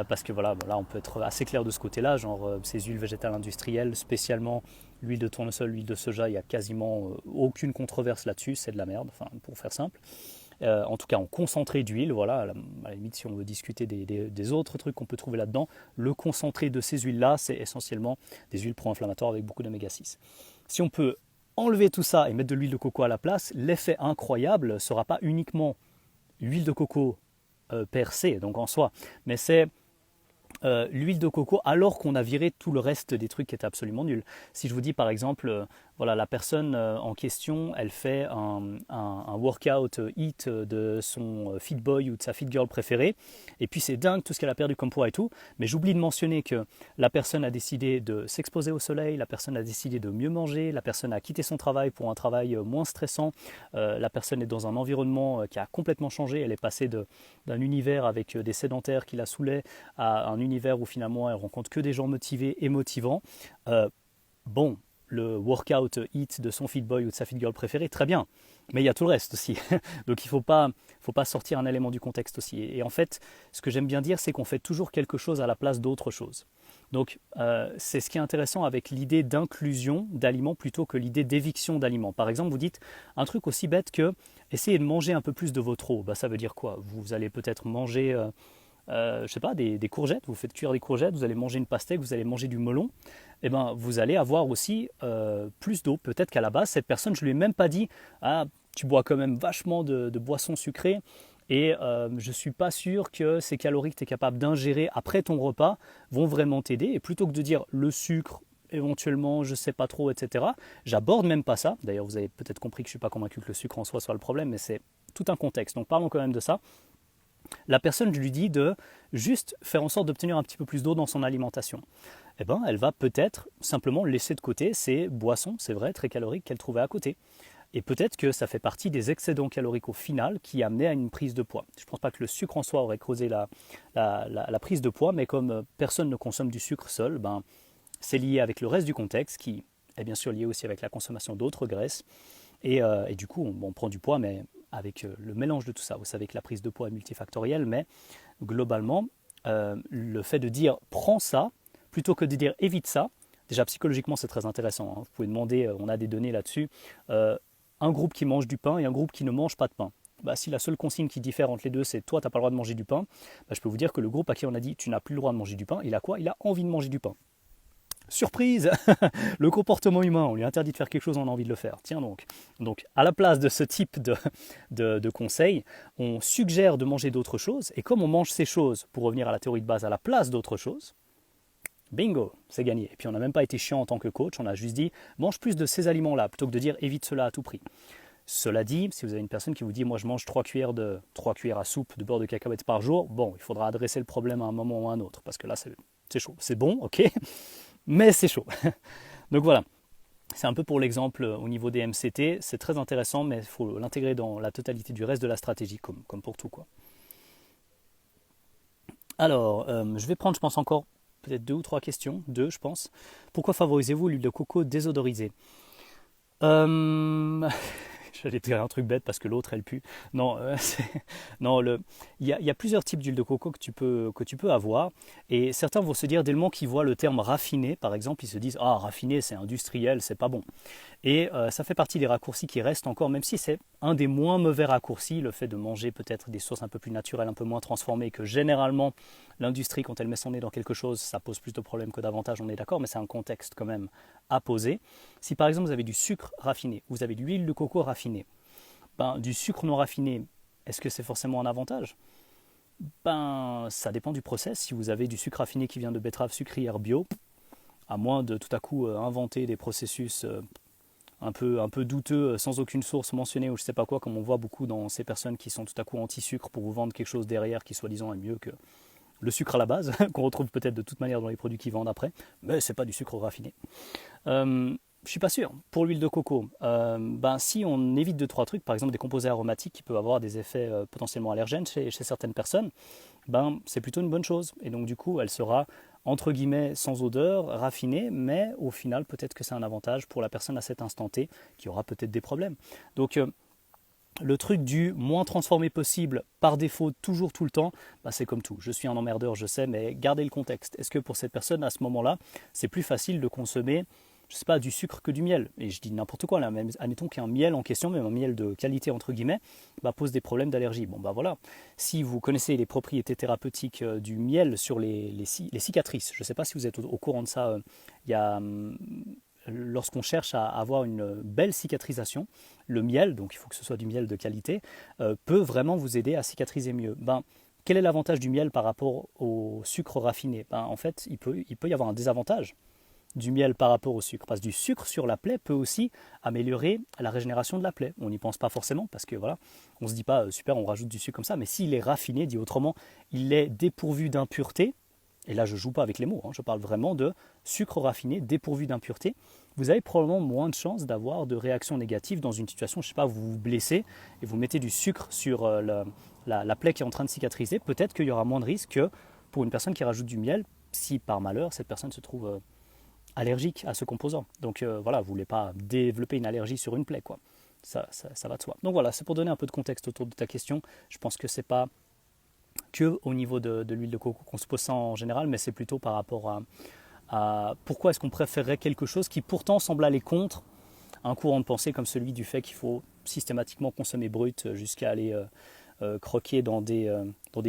parce que voilà, on peut être assez clair de ce côté-là, genre ces huiles végétales industrielles, spécialement l'huile de tournesol, l'huile de soja, il n'y a quasiment aucune controverse là-dessus, c'est de la merde, enfin, pour faire simple. En tout cas en concentré d'huile, voilà, à la limite si on veut discuter des autres trucs qu'on peut trouver là-dedans, le concentré de ces huiles-là, c'est essentiellement des huiles pro-inflammatoires avec beaucoup d'oméga 6. Si on peut enlever tout ça et mettre de l'huile de coco à la place, l'effet incroyable ne sera pas uniquement l'huile de coco per se, donc en soi, mais c'est l'huile de coco alors qu'on a viré tout le reste des trucs qui étaient absolument nuls. Si je vous dis par exemple, voilà, la personne en question, elle fait un workout hit de son fit boy ou de sa fit girl préférée, et puis c'est dingue tout ce qu'elle a perdu comme poids et tout, mais j'oublie de mentionner que la personne a décidé de s'exposer au soleil, la personne a décidé de mieux manger, la personne a quitté son travail pour un travail moins stressant, la personne est dans un environnement qui a complètement changé, elle est passée d'un univers avec des sédentaires qui la saoulaient à un univers où finalement elle rencontre que des gens motivés et motivants. Bon, le workout hit de son fit boy ou de sa fit girl préférée, très bien, mais il y a tout le reste aussi. Donc il ne faut pas sortir un élément du contexte aussi. Et en fait, ce que j'aime bien dire, c'est qu'on fait toujours quelque chose à la place d'autre chose. Donc c'est ce qui est intéressant avec l'idée d'inclusion d'aliments plutôt que l'idée d'éviction d'aliments. Par exemple, vous dites un truc aussi bête que essayez de manger un peu plus de votre eau. Ça veut dire quoi? Vous allez peut-être manger je sais pas, des courgettes, vous faites cuire des courgettes, vous allez manger une pastèque, vous allez manger du melon, vous allez avoir aussi plus d'eau. Peut-être qu'à la base, cette personne, je ne lui ai même pas dit « Ah, tu bois quand même vachement de boissons sucrées et je ne suis pas sûr que ces calories que tu es capable d'ingérer après ton repas vont vraiment t'aider. » Et plutôt que de dire le sucre, éventuellement, je ne sais pas trop, etc., j'aborde même pas ça. D'ailleurs, vous avez peut-être compris que je ne suis pas convaincu que le sucre en soi soit le problème, mais c'est tout un contexte. Donc parlons quand même de ça. La personne, je lui dis de juste faire en sorte d'obtenir un petit peu plus d'eau dans son alimentation. Elle va peut-être simplement laisser de côté ces boissons, c'est vrai, très caloriques qu'elle trouvait à côté. Et peut-être que ça fait partie des excédents caloriques au final qui amenaient à une prise de poids. Je ne pense pas que le sucre en soi aurait causé la prise de poids, mais comme personne ne consomme du sucre seul, c'est lié avec le reste du contexte qui est bien sûr lié aussi avec la consommation d'autres graisses. Et du coup, on prend du poids, mais avec le mélange de tout ça. Vous savez que la prise de poids est multifactorielle, mais globalement, le fait de dire prends ça, plutôt que de dire évite ça, déjà psychologiquement c'est très intéressant. Vous pouvez demander, on a des données là-dessus, un groupe qui mange du pain et un groupe qui ne mange pas de pain. Si la seule consigne qui diffère entre les deux, c'est toi, tu n'as pas le droit de manger du pain, je peux vous dire que le groupe à qui on a dit tu n'as plus le droit de manger du pain, il a quoi? Il a envie de manger du pain. Surprise, le comportement humain, on lui interdit de faire quelque chose, on a envie de le faire. Tiens donc. Donc à la place de ce type de conseils, on suggère de manger d'autres choses, et comme on mange ces choses, pour revenir à la théorie de base, à la place d'autres choses, bingo, c'est gagné. Et puis on n'a même pas été chiant en tant que coach, on a juste dit mange plus de ces aliments-là, plutôt que de dire évite cela à tout prix. Cela dit, si vous avez une personne qui vous dit moi je mange 3 cuillères à soupe de beurre de cacahuète par jour, bon, il faudra adresser le problème à un moment ou à un autre, parce que là c'est chaud. C'est bon, ok, mais c'est chaud. Donc voilà, c'est un peu pour l'exemple au niveau des MCT, c'est très intéressant, mais il faut l'intégrer dans la totalité du reste de la stratégie, comme pour tout, quoi. Alors, je vais prendre, je pense, encore peut-être 2 ou 3 questions, 2 je pense. Pourquoi favorisez-vous l'huile de coco désodorisée? euh, J'allais dire un truc bête parce que l'autre elle pue. Non, non, il y a plusieurs types d'huile de coco que tu peux avoir. Et certains vont se dire, dès le moment qu'ils voient le terme raffiné, par exemple, ils se disent, ah, raffiné, c'est industriel, c'est pas bon. Et ça fait partie des raccourcis qui restent encore, même si c'est un des moins mauvais raccourcis, le fait de manger peut-être des sources un peu plus naturelles, un peu moins transformées, que généralement l'industrie, quand elle met son nez dans quelque chose, ça pose plus de problèmes que d'avantages, on est d'accord, mais c'est un contexte quand même à poser. Si par exemple vous avez du sucre raffiné, vous avez de l'huile de coco raffinée, ben, du sucre non raffiné, est-ce que c'est forcément un avantage? Ben, ça dépend du process. Si vous avez du sucre raffiné qui vient de betterave sucrière bio, à moins de tout à coup inventer des processus un peu douteux, sans aucune source mentionnée ou je sais pas quoi, comme on voit beaucoup dans ces personnes qui sont tout à coup anti-sucre pour vous vendre quelque chose derrière qui soi-disant est mieux que le sucre à la base, qu'on retrouve peut-être de toute manière dans les produits qu'ils vendent après, mais c'est pas du sucre raffiné. Je suis pas sûr. Pour l'huile de coco, ben, si on évite 2-3 trucs, par exemple des composés aromatiques qui peuvent avoir des effets potentiellement allergènes chez certaines personnes, ben, c'est plutôt une bonne chose. Et donc du coup, elle sera entre guillemets sans odeur, raffinée, mais au final peut-être que c'est un avantage pour la personne à cet instant T qui aura peut-être des problèmes. Donc le truc du moins transformé possible par défaut, toujours tout le temps, bah c'est comme tout. Je suis un emmerdeur, je sais, mais gardez le contexte. Est-ce que pour cette personne, à ce moment-là, c'est plus facile de consommer, je sais pas, du sucre que du miel? Et je dis n'importe quoi là, même admettons qu'un miel en question, même un miel de qualité entre guillemets, bah, pose des problèmes d'allergie. Bon bah voilà, si vous connaissez les propriétés thérapeutiques du miel sur les cicatrices, je ne sais pas si vous êtes au courant de ça, il y a lorsqu'on cherche à avoir une belle cicatrisation, le miel, donc il faut que ce soit du miel de qualité, peut vraiment vous aider à cicatriser mieux. Ben, quel est l'avantage du miel par rapport au sucre raffiné? Ben, en fait, il peut y avoir un désavantage du miel par rapport au sucre, parce que du sucre sur la plaie peut aussi améliorer la régénération de la plaie. On n'y pense pas forcément, parce que voilà, on ne se dit pas super, on rajoute du sucre comme ça, mais s'il est raffiné, dit autrement, il est dépourvu d'impuretés. Et là je ne joue pas avec les mots, je parle vraiment de sucre raffiné dépourvu d'impuretés, vous avez probablement moins de chances d'avoir de réactions négatives dans une situation, je ne sais pas, vous vous blessez et vous mettez du sucre sur la plaie qui est en train de cicatriser, peut-être qu'il y aura moins de risques que pour une personne qui rajoute du miel, si par malheur cette personne se trouve allergique à ce composant. Donc voilà, vous ne voulez pas développer une allergie sur une plaie, quoi. Ça va de soi. Donc voilà, c'est pour donner un peu de contexte autour de ta question. Je pense que c'est pas que au niveau de l'huile de coco qu'on se pose ça en général, mais c'est plutôt par rapport à pourquoi est-ce qu'on préférerait quelque chose qui pourtant semble aller contre un courant de pensée comme celui du fait qu'il faut systématiquement consommer brut jusqu'à aller croquer dans des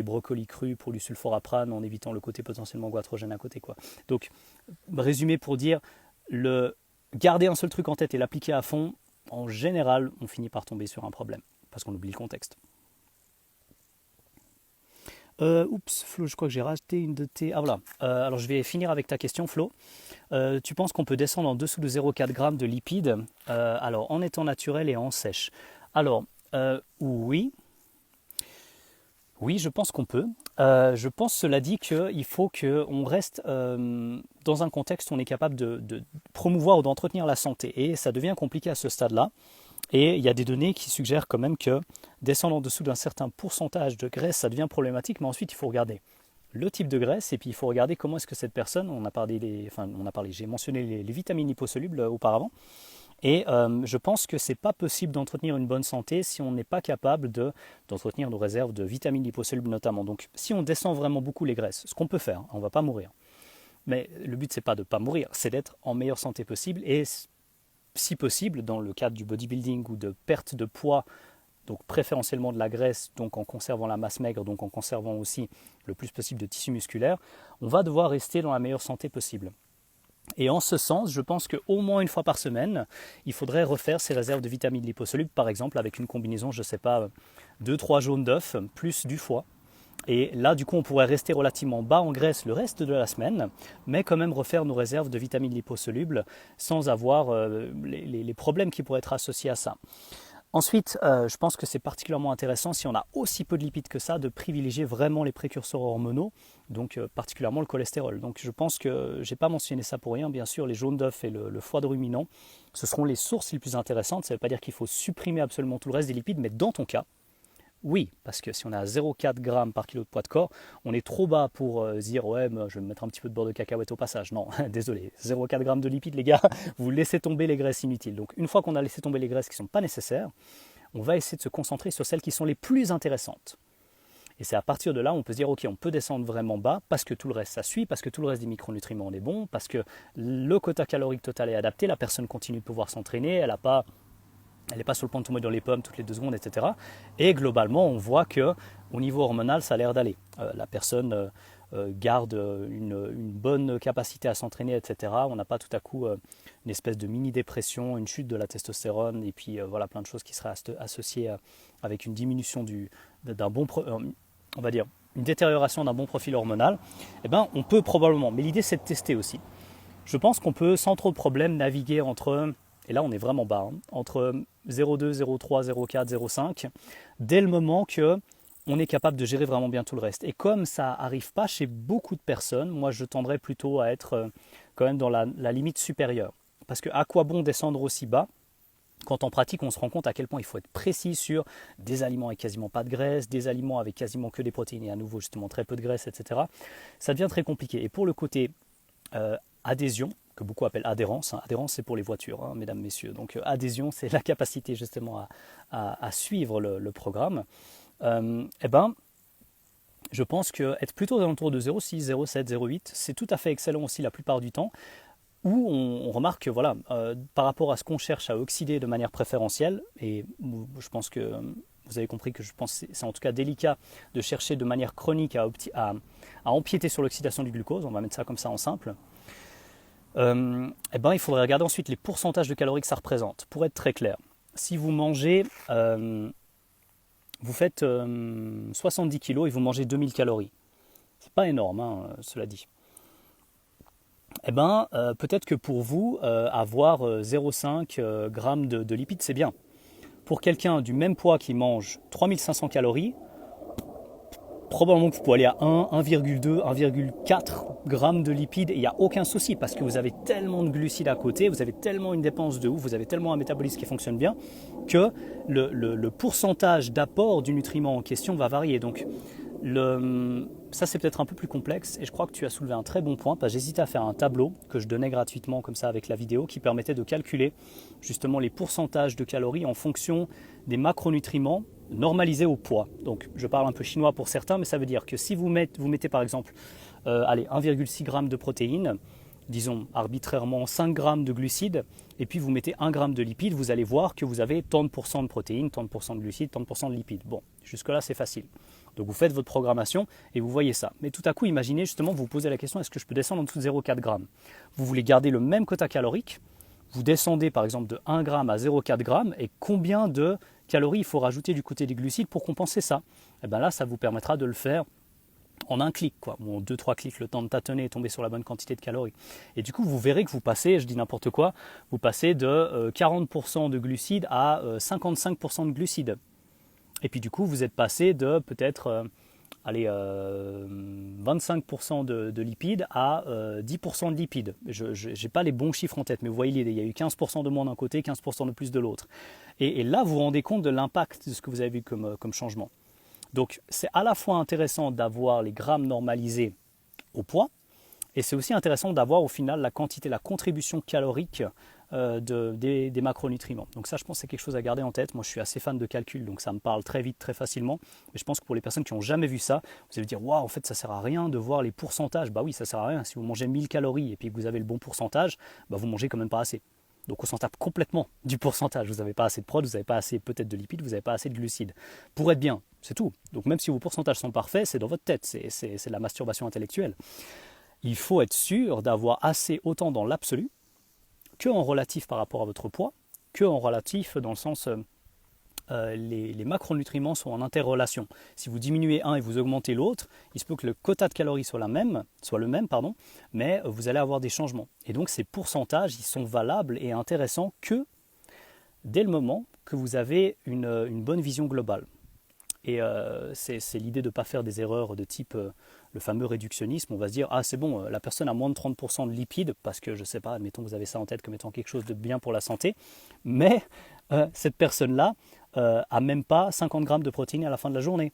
brocolis crus pour du sulforaprane en évitant le côté potentiellement goitrogène à côté, quoi. Donc, résumé pour dire, garder un seul truc en tête et l'appliquer à fond, en général, on finit par tomber sur un problème parce qu'on oublie le contexte. Oups, Flo, je crois que j'ai raté une de tes... Ah voilà, alors je vais finir avec ta question, Flo. Tu penses qu'on peut descendre en dessous de 0,4 g de lipides alors en étant naturel et en sèche? Alors, oui, je pense qu'on peut. Je pense, cela dit, qu'il faut qu'on reste dans un contexte où on est capable de promouvoir ou d'entretenir la santé. Et ça devient compliqué à ce stade-là. Et il y a des données qui suggèrent quand même que descendre en dessous d'un certain pourcentage de graisse, ça devient problématique. Mais ensuite, il faut regarder le type de graisse et puis il faut regarder comment est-ce que cette personne, j'ai mentionné les vitamines liposolubles auparavant. Et je pense que ce n'est pas possible d'entretenir une bonne santé si on n'est pas capable d'entretenir nos réserves de vitamines liposolubles notamment. Donc si on descend vraiment beaucoup les graisses, ce qu'on peut faire, on ne va pas mourir. Mais le but, ce n'est pas de ne pas mourir, c'est d'être en meilleure santé possible. Et si possible, dans le cadre du bodybuilding ou de perte de poids, donc préférentiellement de la graisse, donc en conservant la masse maigre, donc en conservant aussi le plus possible de tissu musculaire, on va devoir rester dans la meilleure santé possible. Et en ce sens, je pense qu'au moins une fois par semaine, il faudrait refaire ses réserves de vitamines liposolubles, par exemple avec une combinaison, je ne sais pas, 2-3 jaunes d'œufs plus du foie. Et là, du coup, on pourrait rester relativement bas en graisse le reste de la semaine, mais quand même refaire nos réserves de vitamines liposolubles sans avoir les problèmes qui pourraient être associés à ça. Ensuite, je pense que c'est particulièrement intéressant, si on a aussi peu de lipides que ça, de privilégier vraiment les précurseurs hormonaux, donc particulièrement le cholestérol. Donc je pense que je n'ai pas mentionné ça pour rien, bien sûr, les jaunes d'œufs et le foie de ruminant, ce seront les sources les plus intéressantes. Ça ne veut pas dire qu'il faut supprimer absolument tout le reste des lipides, mais dans ton cas, oui, parce que si on est à 0,4 g par kilo de poids de corps, on est trop bas pour dire ouais, je vais me mettre un petit peu de beurre de cacahuète au passage. Non, désolé, 0,4 g de lipides, les gars, vous laissez tomber les graisses inutiles. Donc une fois qu'on a laissé tomber les graisses qui ne sont pas nécessaires, on va essayer de se concentrer sur celles qui sont les plus intéressantes. Et c'est à partir de là, on peut se dire, ok, on peut descendre vraiment bas parce que tout le reste ça suit, parce que tout le reste des micronutriments on est bon, parce que le quota calorique total est adapté, la personne continue de pouvoir s'entraîner, elle n'est pas sur le point de tomber dans les pommes toutes les 2 secondes, etc. Et globalement, on voit qu'au niveau hormonal, ça a l'air d'aller. La personne garde une bonne capacité à s'entraîner, etc. On n'a pas tout à coup une espèce de mini-dépression, une chute de la testostérone, et puis voilà, plein de choses qui seraient associées avec une diminution d'un bon, on va dire, une détérioration d'un bon profil hormonal. Eh bien, on peut probablement, mais l'idée c'est de tester aussi. Je pense qu'on peut sans trop de problème naviguer entre... Et là, on est vraiment bas, hein, entre 0,2, 0,3, 0,4, 0,5, dès le moment qu'on est capable de gérer vraiment bien tout le reste. Et comme ça n'arrive pas chez beaucoup de personnes, moi je tendrais plutôt à être quand même dans la limite supérieure. Parce que à quoi bon descendre aussi bas quand en pratique on se rend compte à quel point il faut être précis sur des aliments avec quasiment pas de graisse, des aliments avec quasiment que des protéines et à nouveau justement très peu de graisse, etc. Ça devient très compliqué. Et pour le côté adhésion, que beaucoup appellent adhérence. Adhérence, c'est pour les voitures, hein, mesdames, messieurs. Donc adhésion, c'est la capacité justement à suivre le programme. Eh ben, je pense qu'être plutôt aux alentours de 0,6, 0,7, 0,8, c'est tout à fait excellent aussi la plupart du temps, où on remarque que voilà, par rapport à ce qu'on cherche à oxyder de manière préférentielle, et je pense que vous avez compris que je pense que c'est en tout cas délicat de chercher de manière chronique à empiéter sur l'oxydation du glucose, on va mettre ça comme ça en simple. Eh ben, il faudrait regarder ensuite les pourcentages de calories que ça représente. Pour être très clair, si vous mangez, vous faites 70 kg et vous mangez 2000 calories, c'est pas énorme, hein, cela dit. Eh ben, peut-être que pour vous, avoir 0,5 g de lipides, c'est bien. Pour quelqu'un du même poids qui mange 3500 calories, probablement que vous pouvez aller à 1, 1,2, 1,4 g de lipides et il n'y a aucun souci parce que vous avez tellement de glucides à côté, vous avez tellement une dépense de ouf, vous avez tellement un métabolisme qui fonctionne bien que le pourcentage d'apport du nutriment en question va varier. Donc ça c'est peut-être un peu plus complexe et je crois que tu as soulevé un très bon point parce que j'hésitais à faire un tableau que je donnais gratuitement comme ça avec la vidéo qui permettait de calculer justement les pourcentages de calories en fonction des macronutriments normalisés au poids. Donc je parle un peu chinois pour certains, mais ça veut dire que si vous mettez par exemple 1,6 g de protéines, disons arbitrairement 5 g de glucides, et puis vous mettez 1 g de lipides, vous allez voir que vous avez tant de pourcents de protéines, tant de pourcents de glucides, tant de pourcents de lipides. Bon, jusque-là c'est facile. Donc vous faites votre programmation et vous voyez ça. Mais tout à coup, imaginez justement, vous vous posez la question, est-ce que je peux descendre en dessous de 0,4 g? Vous voulez garder le même quota calorique, vous descendez par exemple de 1 g à 0,4 g, et combien de calories il faut rajouter du côté des glucides pour compenser ça? Et bien là, ça vous permettra de le faire en un clic, quoi. Bon, 2-3 clics, le temps de tâtonner et tomber sur la bonne quantité de calories. Et du coup, vous verrez que vous passez, je dis n'importe quoi, vous passez de 40% de glucides à 55% de glucides. Et puis du coup, vous êtes passé de peut-être 25% de lipides à 10% de lipides. Je n'ai pas les bons chiffres en tête, mais vous voyez l'idée, il y a eu 15% de moins d'un côté, 15% de plus de l'autre. Et là, vous vous rendez compte de l'impact de ce que vous avez vu comme changement. Donc, c'est à la fois intéressant d'avoir les grammes normalisés au poids, et c'est aussi intéressant d'avoir au final la quantité, la contribution calorique des macronutriments. Donc ça, je pense que c'est quelque chose à garder en tête. Moi, je suis assez fan de calcul, donc ça me parle très vite, très facilement. Mais je pense que pour les personnes qui n'ont jamais vu ça, vous allez dire, waouh, en fait, ça ne sert à rien de voir les pourcentages. Bah oui, ça ne sert à rien. Si vous mangez 1000 calories et puis que vous avez le bon pourcentage, bah vous mangez quand même pas assez. Donc on s'en tape complètement du pourcentage. Vous n'avez pas assez de prod, vous n'avez pas assez peut-être de lipides, vous n'avez pas assez de glucides. Pour être bien, c'est tout. Donc même si vos pourcentages sont parfaits, c'est dans votre tête, c'est de la masturbation intellectuelle. Il faut être sûr d'avoir assez autant dans l'absolu que en relatif par rapport à votre poids, que en relatif dans le sens les macronutriments sont en interrelation. Si vous diminuez un et vous augmentez l'autre, il se peut que le quota de calories soit le même, mais vous allez avoir des changements. Et donc ces pourcentages, ils sont valables et intéressants que dès le moment que vous avez une bonne vision globale. Et c'est l'idée de ne pas faire des erreurs de type le fameux réductionnisme. On va se dire, ah c'est bon, la personne a moins de 30% de lipides, parce que je ne sais pas, admettons que vous avez ça en tête comme étant quelque chose de bien pour la santé, mais cette personne-là a même pas 50 grammes de protéines à la fin de la journée.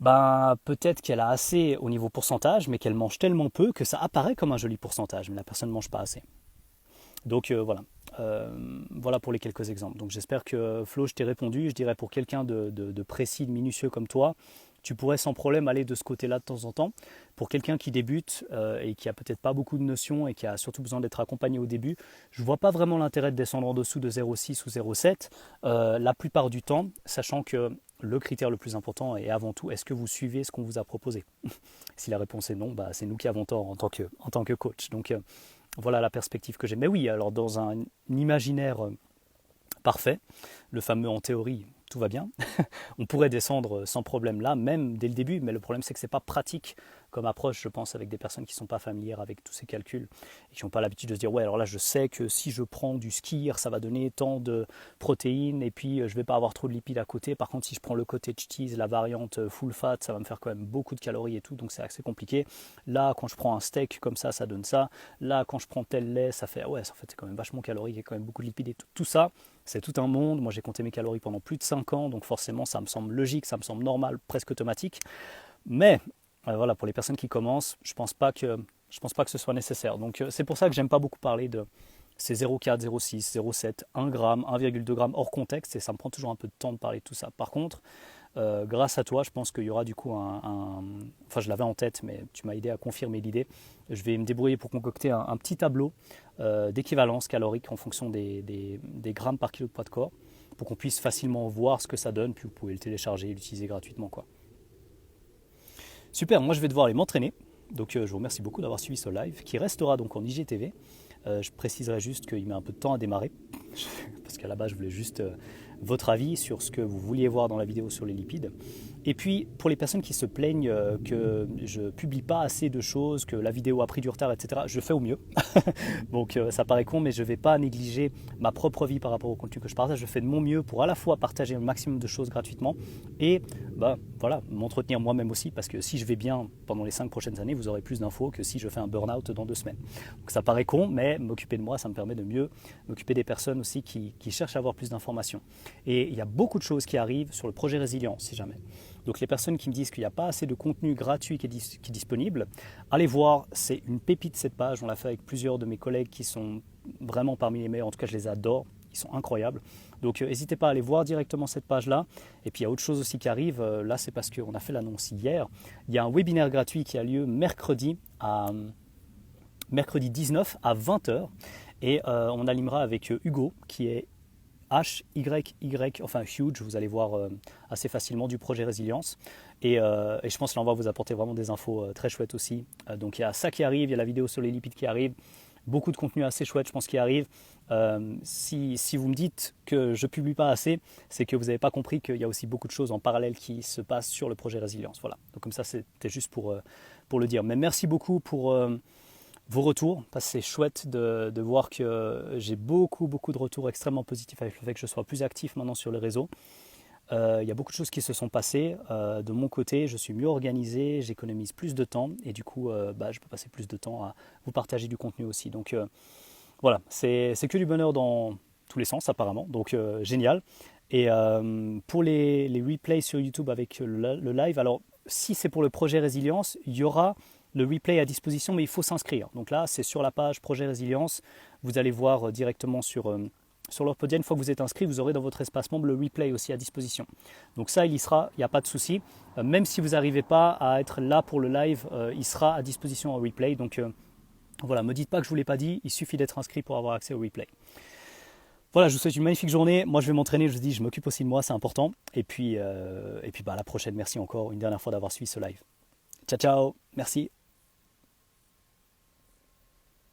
Ben, peut-être qu'elle a assez au niveau pourcentage, mais qu'elle mange tellement peu que ça apparaît comme un joli pourcentage, mais la personne ne mange pas assez. Donc voilà. Voilà pour les quelques exemples. Donc j'espère que Flo, je t'ai répondu. Je dirais pour quelqu'un de précis, de minutieux comme toi, tu pourrais sans problème aller de ce côté-là de temps en temps. Pour quelqu'un qui débute et qui a peut-être pas beaucoup de notions et qui a surtout besoin d'être accompagné au début, je ne vois pas vraiment l'intérêt de descendre en dessous de 0,6 ou 0,7 la plupart du temps, sachant que le critère le plus important est avant tout, est-ce que vous suivez ce qu'on vous a proposé? Si la réponse est non, bah, c'est nous qui avons tort en tant que coach. Donc voilà la perspective que j'ai. Mais oui, alors dans un imaginaire parfait, le fameux en théorie, tout va bien, on pourrait descendre sans problème là, même dès le début, mais le problème c'est que ce n'est pas pratique comme approche, je pense, avec des personnes qui ne sont pas familières avec tous ces calculs et qui n'ont pas l'habitude de se dire, ouais, alors là je sais que si je prends du skyr, ça va donner tant de protéines et puis je ne vais pas avoir trop de lipides à côté. Par contre, si je prends le cottage cheese, la variante full fat, ça va me faire quand même beaucoup de calories et tout, donc c'est assez compliqué. Là, quand je prends un steak comme ça donne ça. Là, quand je prends tel lait, ça fait, ouais, en fait, c'est quand même vachement calorique, il y a quand même beaucoup de lipides et tout. Tout ça, c'est tout un monde. Moi, j'ai compté mes calories pendant plus de 5 ans, donc forcément, ça me semble logique, ça me semble normal, presque automatique. Mais voilà, pour les personnes qui commencent, je pense pas que ce soit nécessaire. Donc c'est pour ça que j'aime pas beaucoup parler de ces 0,4, 0,6, 0,7, 1 gramme, 1,2 g hors contexte, et ça me prend toujours un peu de temps de parler de tout ça. Par contre, grâce à toi, je pense qu'il y aura du coup enfin je l'avais en tête, mais tu m'as aidé à confirmer l'idée. Je vais me débrouiller pour concocter un petit tableau d'équivalence calorique en fonction des grammes par kilo de poids de corps, pour qu'on puisse facilement voir ce que ça donne, puis vous pouvez le télécharger et l'utiliser gratuitement, quoi. Super, moi je vais devoir aller m'entraîner, donc je vous remercie beaucoup d'avoir suivi ce live, qui restera donc en IGTV. Je préciserai juste qu'il met un peu de temps à démarrer, parce qu'à la base je voulais juste votre avis sur ce que vous vouliez voir dans la vidéo sur les lipides. Et puis pour les personnes qui se plaignent que je publie pas assez de choses, que la vidéo a pris du retard, etc., je fais au mieux. Donc ça paraît con, mais je ne vais pas négliger ma propre vie par rapport au contenu que je partage. Je fais de mon mieux pour à la fois partager un maximum de choses gratuitement et voilà, m'entretenir moi-même aussi, parce que si je vais bien pendant les 5 prochaines années, vous aurez plus d'infos que si je fais un burn-out dans 2 semaines. Donc ça paraît con, mais m'occuper de moi, ça me permet de mieux m'occuper des personnes aussi qui cherchent à avoir plus d'informations. Et il y a beaucoup de choses qui arrivent sur le projet Résilience, si jamais. Donc les personnes qui me disent qu'il n'y a pas assez de contenu gratuit qui est disponible, allez voir, c'est une pépite cette page. On l'a fait avec plusieurs de mes collègues qui sont vraiment parmi les meilleurs. En tout cas, je les adore. Ils sont incroyables. Donc n'hésitez pas à aller voir directement cette page-là. Et puis il y a autre chose aussi qui arrive. Là, c'est parce qu'on a fait l'annonce hier. Il y a un webinaire gratuit qui a lieu mercredi 19 à 20h. Et on animera avec Hugo, qui est HYY, enfin Huge, vous allez voir assez facilement, du projet Résilience. Et je pense que là, on va vous apporter vraiment des infos très chouettes aussi. Donc il y a ça qui arrive, il y a la vidéo sur les lipides qui arrive. Beaucoup de contenu assez chouette, je pense, qui arrive. Si vous me dites que je ne publie pas assez, c'est que vous n'avez pas compris qu'il y a aussi beaucoup de choses en parallèle qui se passent sur le projet Résilience. Voilà. Donc comme ça, c'était juste pour le dire. Mais merci beaucoup pour vos retours, parce que c'est chouette de voir que j'ai beaucoup de retours extrêmement positifs avec le fait que je sois plus actif maintenant sur les réseaux. Il y a beaucoup de choses qui se sont passées. De mon côté, je suis mieux organisé, j'économise plus de temps et du coup, je peux passer plus de temps à vous partager du contenu aussi. Donc voilà, c'est que du bonheur dans tous les sens apparemment, donc génial. Et pour les replays sur YouTube avec le live, alors si c'est pour le projet Résilience, il y aura le replay à disposition, mais il faut s'inscrire. Donc là, c'est sur la page Projet Résilience. Vous allez voir directement sur leur Podia. Une fois que vous êtes inscrit, vous aurez dans votre espace membre le replay aussi à disposition. Donc ça, il y sera, il n'y a pas de souci. Même si vous n'arrivez pas à être là pour le live, il sera à disposition en replay. Donc voilà, ne me dites pas que je ne vous l'ai pas dit, il suffit d'être inscrit pour avoir accès au replay. Voilà, je vous souhaite une magnifique journée. Moi, je vais m'entraîner, je vous dis, je m'occupe aussi de moi, c'est important. Et puis à la prochaine, merci encore une dernière fois d'avoir suivi ce live. Ciao, ciao, merci.